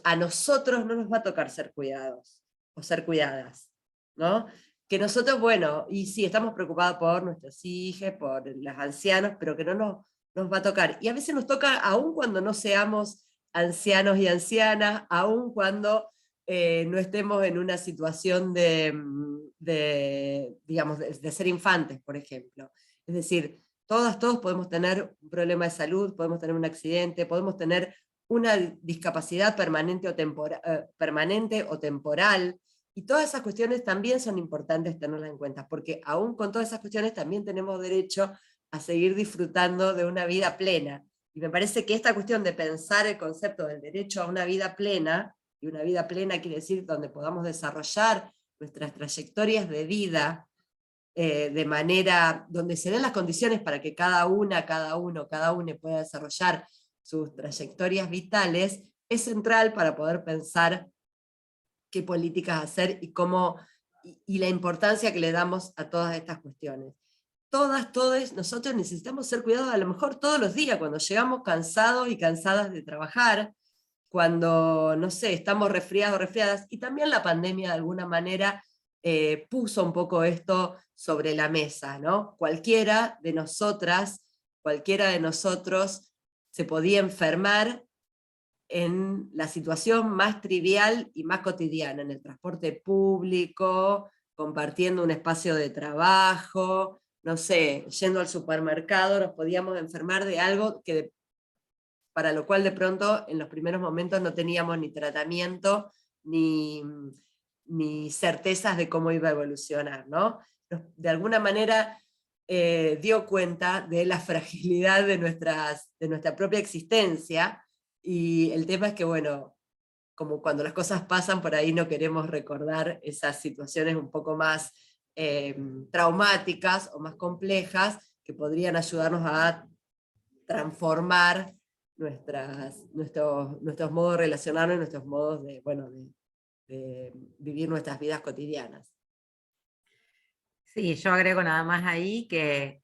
S2: a nosotros no nos va a tocar ser cuidados o ser cuidadas, ¿no? Que nosotros, bueno, y sí, estamos preocupados por nuestros hijos, por los ancianos, pero que no nos va a tocar. Y a veces nos toca aun cuando no seamos ancianos y ancianas, aun cuando no estemos en una situación digamos, de ser infantes, por ejemplo. Es decir, todos podemos tener un problema de salud, podemos tener un accidente, podemos tener una discapacidad permanente o temporal, y todas esas cuestiones también son importantes tenerlas en cuenta, porque aún con todas esas cuestiones también tenemos derecho a seguir disfrutando de una vida plena. Y me parece que esta cuestión de pensar el concepto del derecho a una vida plena, y una vida plena quiere decir donde podamos desarrollar nuestras trayectorias de vida de manera, donde se den las condiciones para que cada uno pueda desarrollar sus trayectorias vitales, es central para poder pensar qué políticas hacer y la importancia que le damos a todas estas cuestiones. Todos nosotros necesitamos ser cuidados a lo mejor todos los días, cuando llegamos cansados y cansadas de trabajar, cuando, no sé, estamos resfriados o resfriadas, y también la pandemia de alguna manera puso un poco esto sobre la mesa, ¿no? Cualquiera de nosotros se podía enfermar en la situación más trivial y más cotidiana, en el transporte público, compartiendo un espacio de trabajo, no sé, yendo al supermercado, nos podíamos enfermar de algo para lo cual de pronto en los primeros momentos no teníamos ni tratamiento, ni certezas de cómo iba a evolucionar, ¿no? De alguna manera dio cuenta de la fragilidad de nuestra propia existencia, y el tema es que, bueno, como cuando las cosas pasan por ahí no queremos recordar esas situaciones un poco más traumáticas o más complejas, que podrían ayudarnos a transformar nuestros modos de relacionarnos, nuestros modos de vivir nuestras vidas cotidianas.
S3: Sí, yo agrego nada más ahí que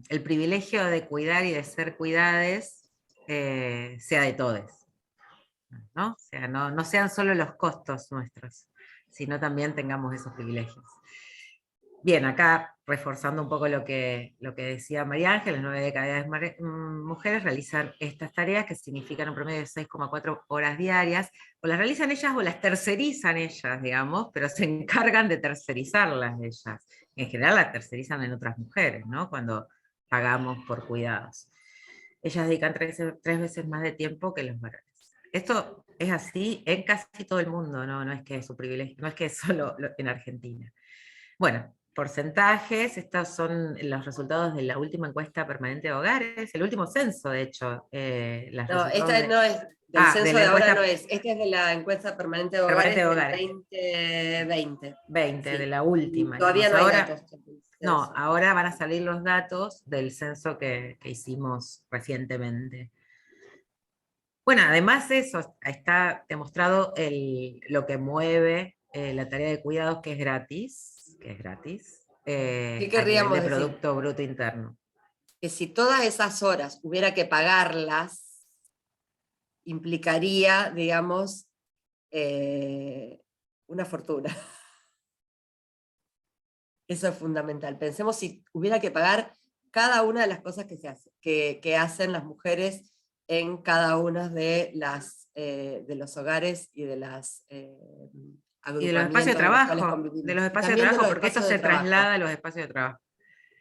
S3: el privilegio de cuidar y de ser cuidades sea de todos, ¿no? O sea, no sean solo los costos nuestros, sino también tengamos esos privilegios. Bien, acá reforzando un poco lo que decía María Ángel, las 9 de cada 10 mujeres realizan estas tareas, que significan un promedio de 6,4 horas diarias, o las realizan ellas o las tercerizan ellas, digamos, pero se encargan de tercerizarlas ellas. En general las tercerizan en otras mujeres, ¿no? Cuando pagamos por cuidados. Ellas dedican 3 veces más de tiempo que los varones. Esto es así en casi todo el mundo, no es que es su privilegio, no es que es solo en Argentina. Bueno, porcentajes. Estos son los resultados de la última encuesta permanente de hogares, el último censo, de hecho.
S2: No, esta no es, del
S3: de
S2: censo
S3: la
S2: de ahora
S3: encuesta
S2: no es, esta es de la encuesta permanente de
S3: permanente
S2: hogares
S3: de
S2: del
S3: hogares.
S2: 2020.
S3: 20,
S2: Sí.
S3: de la última.
S2: Todavía
S3: digamos.
S2: no hay
S3: Ahora,
S2: datos. del
S3: no,
S2: censo.
S3: ahora van a salir los datos del censo que hicimos recientemente. Bueno, además eso, está demostrado lo que mueve la tarea de cuidados, que es gratis,
S2: ¿Qué
S3: a nivel
S2: querríamos
S3: de
S2: decir?
S3: Producto Bruto Interno.
S2: Que si todas esas horas hubiera que pagarlas, implicaría, digamos, una fortuna. Eso es fundamental. Pensemos si hubiera que pagar cada una de las cosas que hacen las mujeres en cada una de los hogares y de las
S3: Y de los espacios de
S2: agrupamientos en los cuales
S3: trabajo,
S2: convivimos.
S3: de los
S2: Y
S3: espacios de
S2: también de
S3: trabajo,
S2: los
S3: porque esto
S2: espacios de
S3: se
S2: trabajo.
S3: traslada a los espacios de trabajo.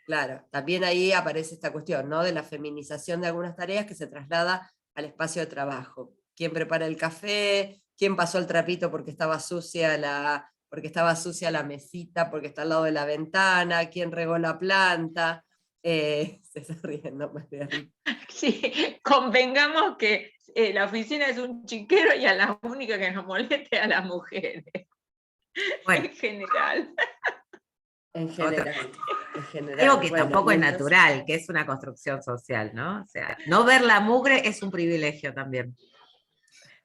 S2: Claro, también ahí aparece esta cuestión, ¿no? De la feminización de algunas tareas que se traslada al espacio de trabajo. ¿Quién prepara el café? ¿Quién pasó el trapito porque estaba sucia la mesita, porque está al lado de la ventana? ¿Quién regó la planta? Se está riendo, María Rita.
S6: Sí, convengamos que la oficina es un chiquero y a la única que nos moleste a las mujeres.
S3: Bueno,
S6: En general.
S2: En general.
S3: algo que
S2: Bueno,
S3: tampoco es
S2: mientras-
S3: natural, que es una construcción social, ¿no? O sea, no ver la mugre es un privilegio también.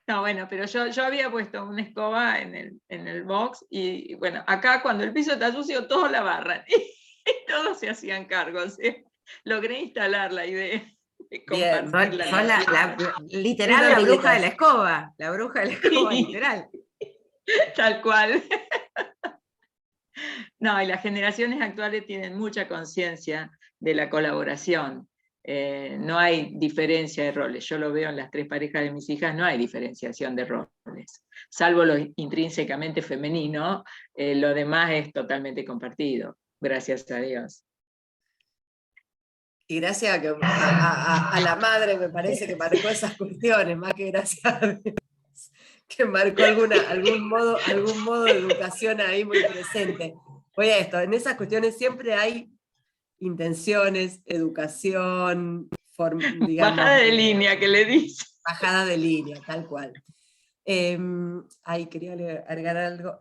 S6: No, bueno, pero yo había puesto una escoba en el box y bueno, acá cuando el piso está sucio todos la barran y todos se hacían cargo. ¿Sí? Logré instalar la idea de
S2: Bien.
S6: compartir
S3: Son literal
S2: Una
S3: la bruja
S2: habilidad.
S3: de la escoba, la bruja de la escoba,
S6: Sí.
S3: literal.
S6: Tal cual. No, y las generaciones actuales tienen mucha conciencia de la colaboración. No hay diferencia de roles. Yo lo veo en las 3 parejas de mis hijas, no hay diferenciación de roles. Salvo lo intrínsecamente femenino, lo demás es totalmente compartido. Gracias a Dios.
S2: Y gracias a la madre me parece que marcó esas cuestiones, más que gracias a Dios, que marcó algún modo de educación ahí muy presente. Oye, esto, en esas cuestiones siempre hay intenciones, educación, digamos,
S6: Bajada de línea que le dice.
S2: bajada de línea, tal cual. Quería agregar algo.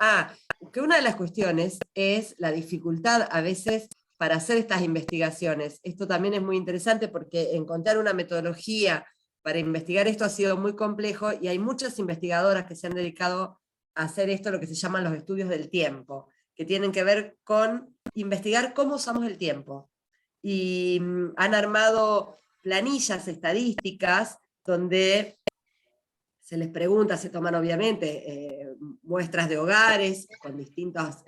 S2: Que una de las cuestiones es la dificultad a veces para hacer estas investigaciones. Esto también es muy interesante porque encontrar una metodología para investigar esto ha sido muy complejo y hay muchas investigadoras que se han dedicado a hacer esto, lo que se llaman los estudios del tiempo, que tienen que ver con investigar cómo usamos el tiempo. Y han armado planillas estadísticas donde se les pregunta, se toman obviamente muestras de hogares con distintas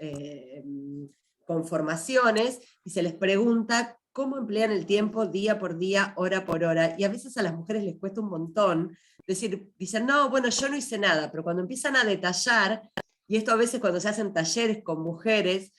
S2: conformaciones, y se les pregunta cómo emplean el tiempo día por día, hora por hora, y a veces a las mujeres les cuesta un montón, dicen, no, bueno, yo no hice nada, pero cuando empiezan a detallar, y esto a veces cuando se hacen talleres con mujeres,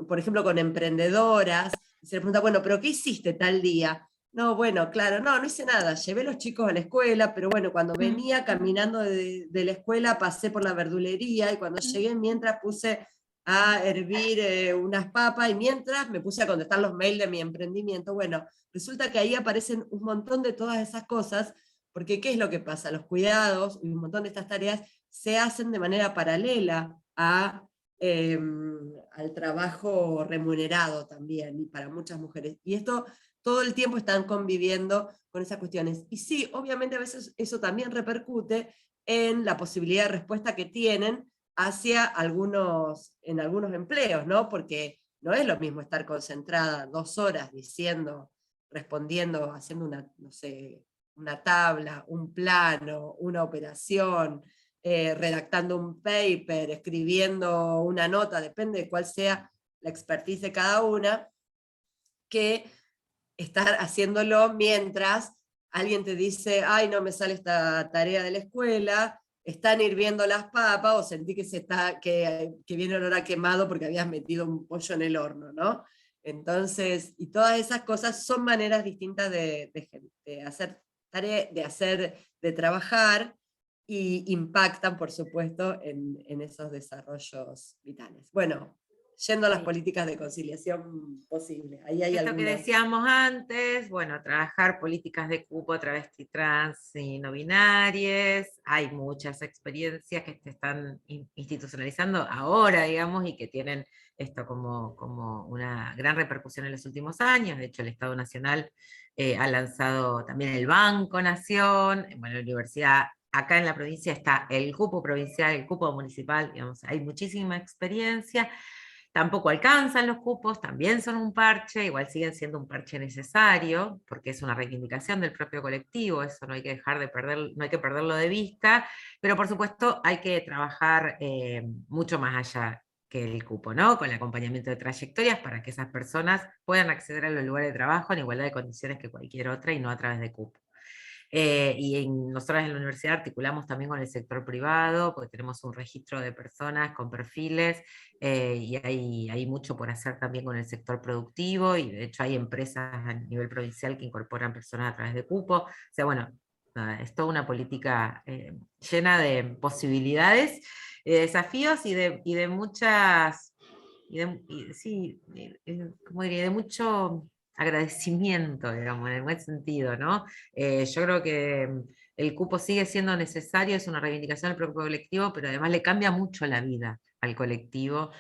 S2: por ejemplo con emprendedoras, se les pregunta, bueno, pero ¿qué hiciste tal día? No, bueno, claro, no hice nada, llevé a los chicos a la escuela, pero bueno, cuando venía caminando de la escuela pasé por la verdulería y cuando llegué mientras puse a hervir unas papas y mientras me puse a contestar los mails de mi emprendimiento. Bueno, resulta que ahí aparecen un montón de todas esas cosas, porque ¿qué es lo que pasa? Los cuidados y un montón de estas tareas se hacen de manera paralela al trabajo remunerado también, y para muchas mujeres. Y esto todo el tiempo están conviviendo con esas cuestiones. Y sí, obviamente a veces eso también repercute en la posibilidad de respuesta que tienen hacia algunos empleos, ¿no? Porque no es lo mismo estar concentrada 2 horas respondiendo, haciendo una tabla, un plano, una operación, redactando un paper, escribiendo una nota, depende de cuál sea la expertise de cada una, que estar haciéndolo mientras alguien te dice, ay, no me sale esta tarea de la escuela, están hirviendo las papas, o sentí que viene olor a quemado porque habías metido un pollo en el horno, ¿no? Entonces, y todas esas cosas son maneras distintas de hacer tarea, de trabajar, y impactan, por supuesto, en esos desarrollos vitales. Bueno, yendo a las
S3: Sí.
S2: políticas de conciliación posibles. Ahí hay
S3: Esto que
S2: algunos.
S3: decíamos antes, bueno, trabajar políticas de cupo travesti, trans y no binarias. Hay muchas experiencias que se están institucionalizando ahora, digamos, y que tienen esto como una gran repercusión en los últimos años. De hecho, el Estado Nacional ha lanzado también el Banco Nación. Bueno, la universidad, acá en la provincia está el cupo provincial, el cupo municipal, digamos, hay muchísima experiencia. Tampoco alcanzan los cupos, también son un parche, igual siguen siendo un parche necesario, porque es una reivindicación del propio colectivo, eso no hay que dejar de no hay que perderlo de vista, pero por supuesto hay que trabajar mucho más allá que el cupo, ¿no? Con el acompañamiento de trayectorias para que esas personas puedan acceder a los lugares de trabajo en igualdad de condiciones que cualquier otra y no a través de cupo. Nosotros en la universidad articulamos también con el sector privado, porque tenemos un registro de personas con perfiles, y hay mucho por hacer también con el sector productivo, y de hecho hay empresas a nivel provincial que incorporan personas a través de cupo. O sea, bueno, nada, es toda una política llena de posibilidades, desafíos y de muchas, ¿cómo diría? De mucho agradecimiento, digamos, en el buen sentido, ¿no? Yo creo que el cupo sigue siendo necesario, es una reivindicación del propio colectivo, pero además le cambia mucho la vida al colectivo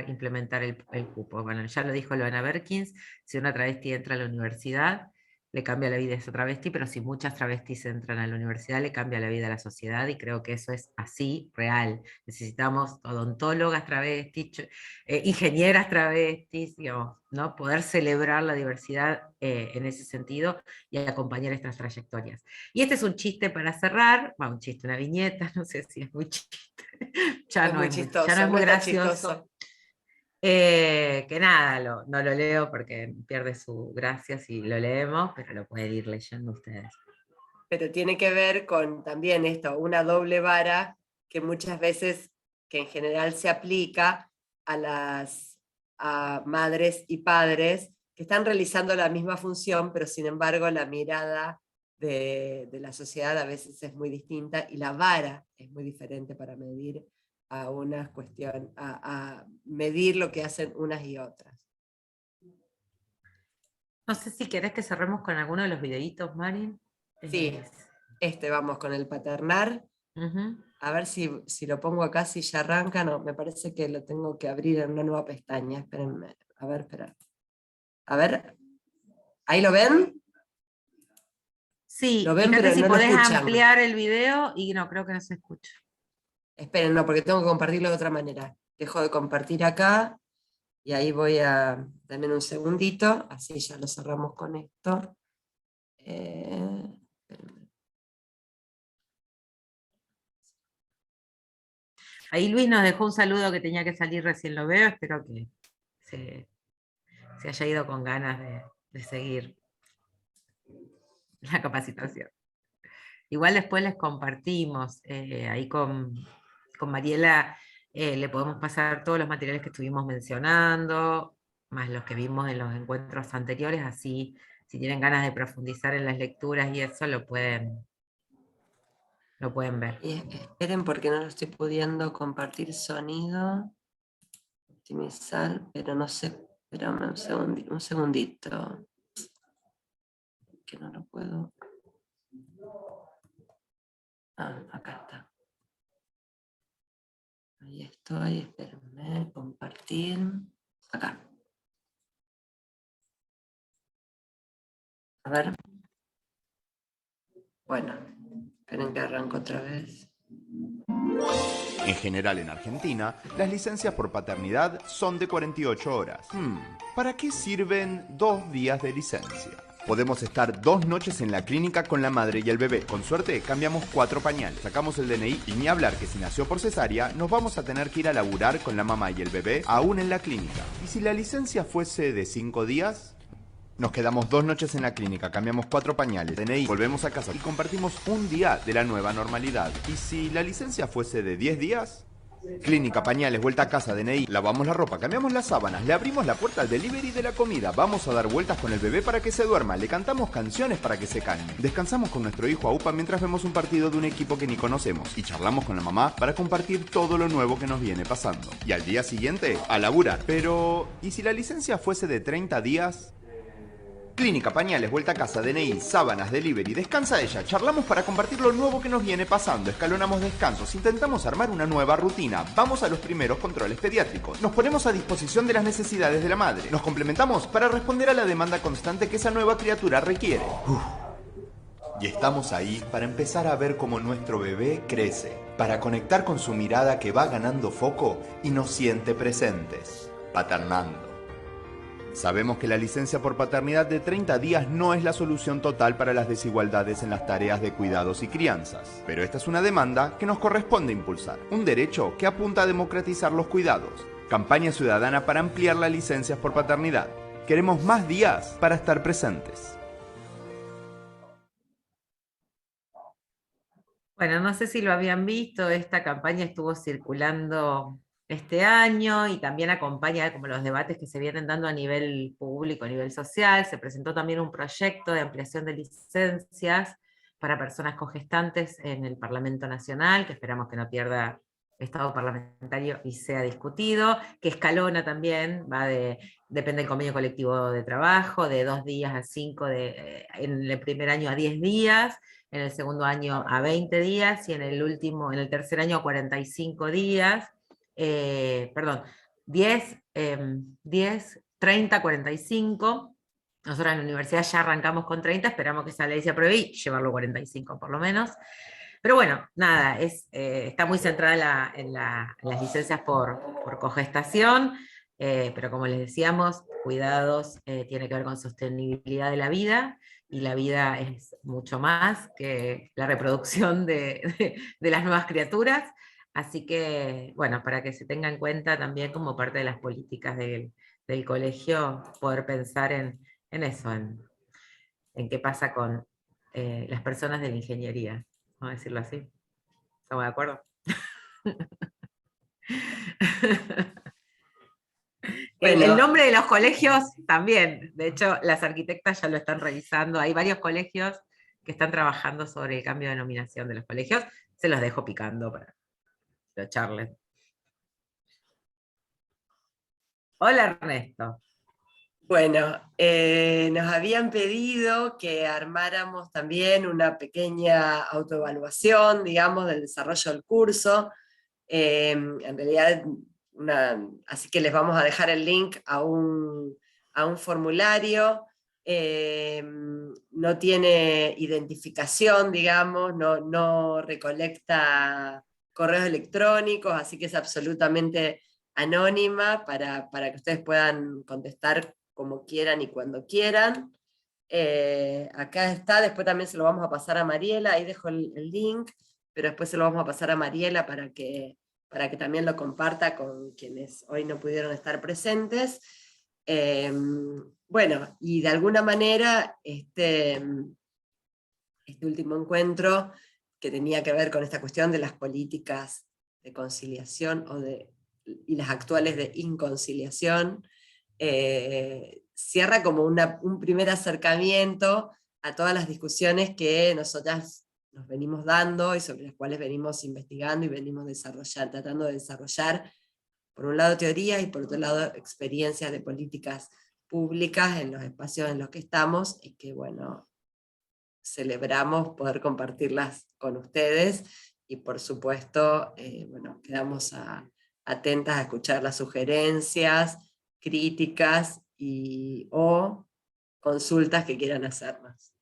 S3: implementar el cupo. Bueno, ya lo dijo Loana Berkins, si una travesti entra a la universidad, le cambia la vida a esa travesti, pero si muchas travestis entran a la universidad, le cambia la vida a la sociedad, y creo que eso es así, real. Necesitamos odontólogas travestis, ingenieras travestis, digamos, ¿no? Poder celebrar la diversidad en ese sentido y acompañar estas trayectorias. Y este es un chiste para cerrar, bueno, un chiste, una viñeta, no sé si es muy chiste, ya
S2: Es
S3: no
S2: muy
S3: es
S2: chistoso,
S3: ya no es
S2: no
S3: muy
S2: es tan
S3: gracioso.
S2: chistoso.
S3: Que nada, no lo leo porque pierde su gracia si lo leemos, pero lo pueden ir leyendo ustedes.
S2: Pero tiene que ver con también esto, una doble vara que muchas veces, que en general se aplica a madres y padres que están realizando la misma función, pero sin embargo la mirada de la sociedad a veces es muy distinta y la vara es muy diferente para medir a una cuestión, a medir lo que hacen unas y otras.
S3: No sé si querés que cerremos con alguno de los videitos, Mari.
S2: Sí, vamos con el paternar.
S3: Uh-huh.
S2: A ver si lo pongo acá, si ya arranca. No, me parece que lo tengo que abrir en una nueva pestaña. Espérenme. A ver, esperar. A ver. ¿Ahí lo ven?
S3: Sí,
S2: Lo ven,
S3: fíjate
S2: pero
S3: si
S2: no lo
S3: podés
S2: escuchan.
S3: ampliar el video, y no, creo que no se escucha.
S2: Esperen, no, porque tengo que compartirlo de otra manera. Dejo de compartir acá y ahí voy a... Dame un segundito, así ya lo cerramos con esto.
S3: Ahí Luis nos dejó un saludo que tenía que salir, recién lo veo, espero que se haya ido con ganas de seguir la capacitación. Igual después les compartimos, ahí con Mariela le podemos pasar todos los materiales que estuvimos mencionando, más los que vimos en los encuentros anteriores, así si tienen ganas de profundizar en las lecturas y eso lo pueden ver.
S2: Y esperen porque no lo estoy pudiendo compartir sonido. Optimizar, pero no sé. Espérame un segundito. Que no lo puedo. Acá está. Ahí estoy, espérenme, compartir. Acá. A ver. Bueno, esperen que arranco otra vez.
S7: En general en Argentina, las licencias por paternidad son de 48 horas. ¿Para qué sirven 2 días de licencia? Podemos estar 2 noches en la clínica con la madre y el bebé. Con suerte, cambiamos 4 pañales, sacamos el DNI y ni hablar que si nació por cesárea, nos vamos a tener que ir a laburar con la mamá y el bebé aún en la clínica. ¿Y si la licencia fuese de 5 días? Nos quedamos 2 noches en la clínica, cambiamos 4 pañales, DNI, volvemos a casa y compartimos 1 día de la nueva normalidad. ¿Y si la licencia fuese de 10 días? Clínica, pañales, vuelta a casa, DNI, lavamos la ropa, cambiamos las sábanas, le abrimos la puerta al delivery de la comida, vamos a dar vueltas con el bebé para que se duerma, le cantamos canciones para que se calme, descansamos con nuestro hijo a UPA mientras vemos un partido de un equipo que ni conocemos y charlamos con la mamá para compartir todo lo nuevo que nos viene pasando. Y al día siguiente, a laburar. Pero, ¿y si la licencia fuese de 30 días? Clínica, pañales, vuelta a casa, DNI, sábanas, delivery, descansa ella, charlamos para compartir lo nuevo que nos viene pasando, escalonamos descansos, intentamos armar una nueva rutina, vamos a los primeros controles pediátricos, nos ponemos a disposición de las necesidades de la madre, nos complementamos para responder a la demanda constante que esa nueva criatura requiere. Y estamos ahí para empezar a ver cómo nuestro bebé crece, para conectar con su mirada que va ganando foco y nos siente presentes, paternando. Sabemos que la licencia por paternidad de 30 días no es la solución total para las desigualdades en las tareas de cuidados y crianzas, pero esta es una demanda que nos corresponde impulsar, un derecho que apunta a democratizar los cuidados. Campaña ciudadana para ampliar las licencias por paternidad. Queremos más días para estar presentes.
S3: Bueno, no sé si lo habían visto, esta campaña estuvo circulando este año y también acompaña como los debates que se vienen dando a nivel público, a nivel social. Se presentó también un proyecto de ampliación de licencias para personas cogestantes en el Parlamento Nacional, que esperamos que no pierda estado parlamentario y sea discutido, que escalona también, depende del convenio colectivo de trabajo, de 2 días a 5, en el primer año a 10 días, en el segundo año a 20 días, y en el tercer año a 45 días, 10, 30, 45. Nosotros en la universidad ya arrancamos con 30, esperamos que esa ley se apruebe y llevarlo a 45 por lo menos. Pero bueno, nada, está muy centrada en las licencias por cogestación, pero como les decíamos, cuidados tiene que ver con sostenibilidad de la vida, y la vida es mucho más que la reproducción de las nuevas criaturas. Así que, bueno, para que se tenga en cuenta también como parte de las políticas del colegio, poder pensar en eso, en qué pasa con las personas de la ingeniería, vamos a decirlo así. ¿Estamos de acuerdo?
S2: Bueno.
S3: El nombre de los colegios también, de hecho las arquitectas ya lo están revisando, hay varios colegios que están trabajando sobre el cambio de denominación de los colegios, se los dejo picando para que lo charlen. Hola Ernesto.
S2: Bueno, nos habían pedido que armáramos también una pequeña autoevaluación, digamos, del desarrollo del curso. En realidad, así que les vamos a dejar el link a un formulario. No tiene identificación, digamos, no recolecta correos electrónicos, así que es absolutamente anónima para que ustedes puedan contestar como quieran y cuando quieran. Acá está, después también se lo vamos a pasar a Mariela, ahí dejo el link, pero después se lo vamos a pasar a Mariela para que también lo comparta con quienes hoy no pudieron estar presentes. Bueno, y de alguna manera este último encuentro que tenía que ver con esta cuestión de las políticas de conciliación y las actuales de inconciliación, cierra como un primer acercamiento a todas las discusiones que nosotras nos venimos dando y sobre las cuales venimos investigando y venimos tratando de desarrollar, por un lado teoría y por otro lado experiencias de políticas públicas en los espacios en los que estamos, y que bueno, celebramos poder compartirlas con ustedes, y por supuesto, bueno, quedamos atentas a escuchar las sugerencias, críticas o consultas que quieran hacernos.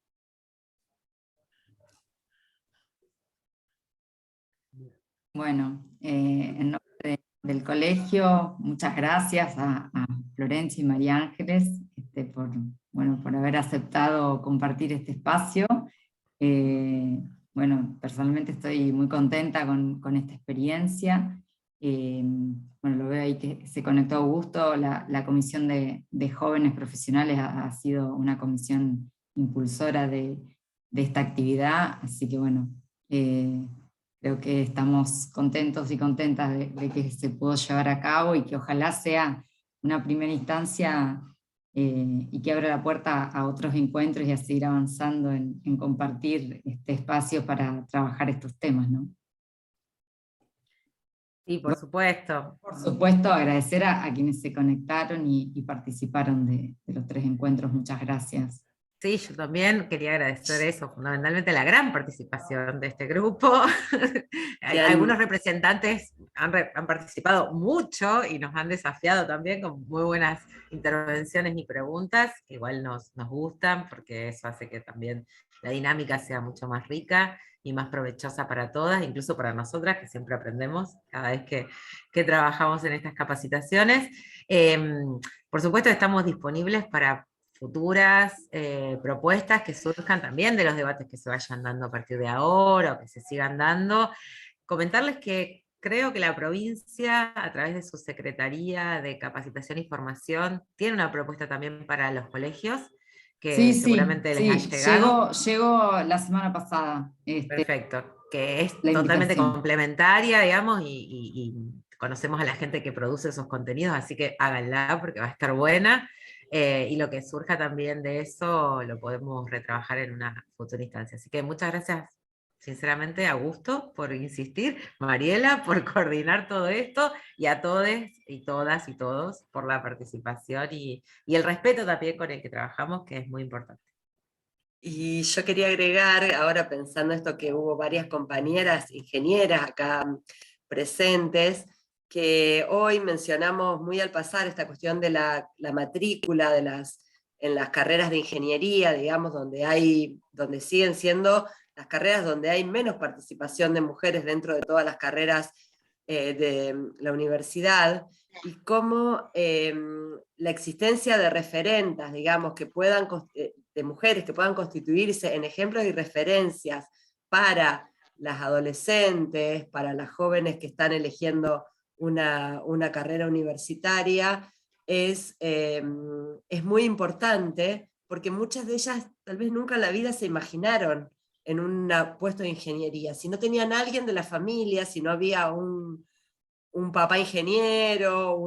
S1: Bueno, en nombre del colegio, muchas gracias a Florencia y María Ángeles por haber aceptado compartir este espacio. Bueno, personalmente estoy muy contenta con esta experiencia. Bueno, lo veo ahí que se conectó Augusto. La Comisión de Jóvenes Profesionales ha sido una comisión impulsora de esta actividad, así que bueno, creo creo que estamos contentos y contentas de que se pudo llevar a cabo y que ojalá sea una primera instancia y que abra la puerta a otros encuentros y a seguir avanzando en compartir este espacio para trabajar estos temas, ¿no?
S3: Sí, por supuesto.
S1: Por supuesto, agradecer a quienes se conectaron y participaron de los 3 encuentros. Muchas gracias.
S3: Sí, yo también quería agradecer eso, fundamentalmente la gran participación de este grupo. Algunos representantes han participado mucho y nos han desafiado también con muy buenas intervenciones y preguntas, que igual nos gustan, porque eso hace que también la dinámica sea mucho más rica y más provechosa para todas, incluso para nosotras, que siempre aprendemos cada vez que trabajamos en estas capacitaciones. Por supuesto, estamos disponibles para futuras propuestas que surjan también de los debates que se vayan dando a partir de ahora o que se sigan dando. Comentarles que creo que la provincia, a través de su Secretaría de Capacitación y Formación, tiene una propuesta también para los colegios, que seguramente les ha llegado.
S1: Llegó la semana pasada.
S3: Perfecto, que es
S1: la
S3: totalmente
S1: invitación.
S3: Complementaria, digamos, y conocemos a la gente que produce esos contenidos, así que háganla porque va a estar buena. Y lo que surja también de eso lo podemos retrabajar en una futura instancia. Así que muchas gracias, sinceramente, Augusto, por insistir, Mariela, por coordinar todo esto, y a todos y todas y todos por la participación y el respeto también con el que trabajamos, que es muy importante.
S2: Y yo quería agregar, ahora pensando esto, que hubo varias compañeras ingenieras acá presentes, que hoy mencionamos muy al pasar esta cuestión de la matrícula en las carreras de ingeniería, digamos, donde siguen siendo las carreras donde hay menos participación de mujeres dentro de todas las carreras de la universidad, y cómo la existencia de referentas, digamos, de mujeres que puedan constituirse en ejemplos y referencias para las adolescentes, para las jóvenes que están eligiendo una carrera universitaria, es muy importante, porque muchas de ellas tal vez nunca en la vida se imaginaron en un puesto de ingeniería. Si no tenían a alguien de la familia, si no había un papá ingeniero,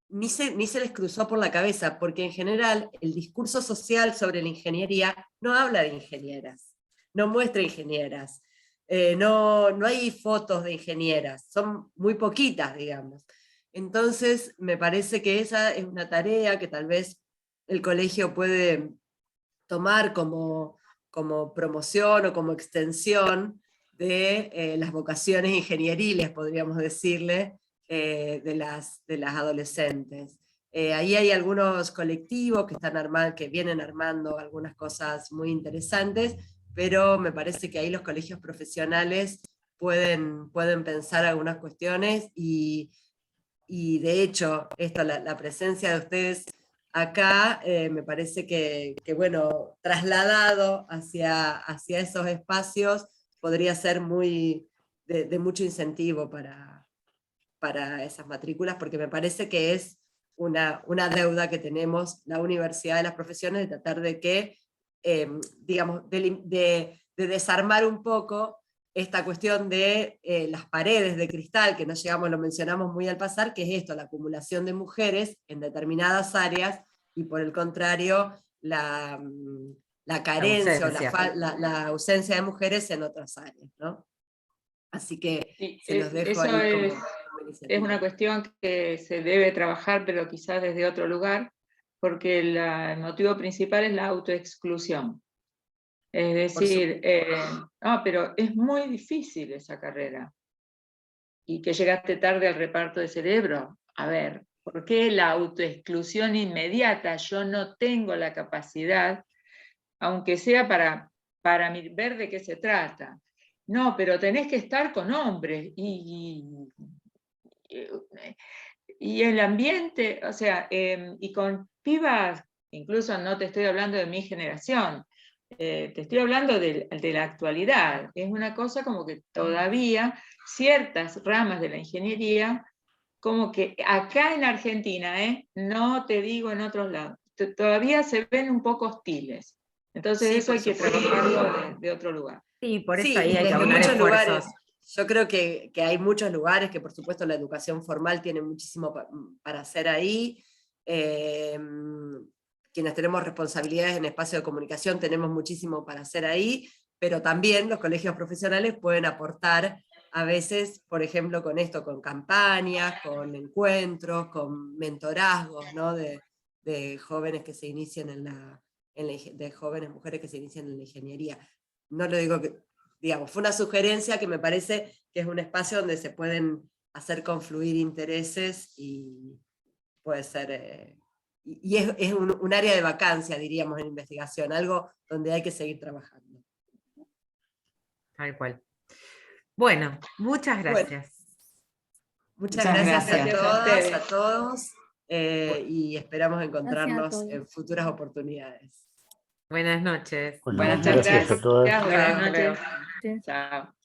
S2: ni se les cruzó por la cabeza, porque en general el discurso social sobre la ingeniería no habla de ingenieras, no muestra ingenieras, no hay fotos de ingenieras, son muy poquitas, digamos. Entonces, me parece que esa es una tarea que tal vez el colegio puede tomar como promoción o como extensión de las vocaciones ingenieriles, podríamos decirle, de las adolescentes. Ahí hay algunos colectivos que vienen armando algunas cosas muy interesantes, pero me parece que ahí los colegios profesionales pueden pensar algunas cuestiones y de hecho, la presencia de ustedes acá me parece que bueno, trasladado hacia esos espacios podría ser de mucho incentivo para esas matrículas, porque me parece que es una deuda que tenemos la Universidad de las Profesiones de tratar de que, digamos, de desarmar un poco esta cuestión de las paredes de cristal, que no llegamos, lo mencionamos muy al pasar, que es esto, la acumulación de mujeres en determinadas áreas, y por el contrario, la carencia o la ausencia de mujeres en otras áreas, ¿no? Así que
S6: sí,
S2: se los dejo
S6: eso
S2: ahí
S6: es una cuestión que se debe trabajar, pero quizás desde otro lugar, porque el motivo principal es la autoexclusión. Es decir, no, pero es muy difícil esa carrera. Y que llegaste tarde al reparto de cerebro. A ver, ¿por qué la autoexclusión inmediata? Yo no tengo la capacidad, aunque sea para ver de qué se trata. No, pero tenés que estar con hombres. Y el ambiente, o sea, y con pibas, incluso no te estoy hablando de mi generación, te estoy hablando de la actualidad. Es una cosa como que todavía ciertas ramas de la ingeniería, como que acá en Argentina, no te digo en otros lados, todavía se ven un poco hostiles. Entonces
S2: Sí,
S6: eso hay
S2: por
S6: que
S2: supuesto.
S6: trabajarlo de otro lugar.
S3: Sí, por eso
S2: Sí,
S3: ahí hay que
S2: en
S3: aunar
S2: muchos
S3: esfuerzos.
S2: lugares. Yo creo que hay muchos lugares que por supuesto la educación formal tiene muchísimo para hacer ahí. Quienes tenemos responsabilidades en espacio de comunicación tenemos muchísimo para hacer ahí, pero también los colegios profesionales pueden aportar a veces, por ejemplo, con esto, con campañas, con encuentros, con mentorazgos, ¿no? de jóvenes que se inician de jóvenes mujeres que se inician en la ingeniería. No lo digo que, digamos, fue una sugerencia que me parece que es un espacio donde se pueden hacer confluir intereses y puede ser, y es un área de vacancia, diríamos, en investigación, algo donde hay que seguir trabajando.
S3: Tal cual. Bueno, muchas gracias.
S2: Muchas
S1: Muchas
S2: gracias a
S1: gracias.
S2: todas,
S6: Gracias a
S2: a todos, y esperamos encontrarnos
S5: todos.
S2: en futuras oportunidades.
S3: Buenas noches.
S4: Bueno,
S1: Buenas
S6: Muchas
S1: noches.
S4: gracias a todas.
S6: Buenas
S2: Chao.
S6: noches.
S5: Sí.
S6: Chao.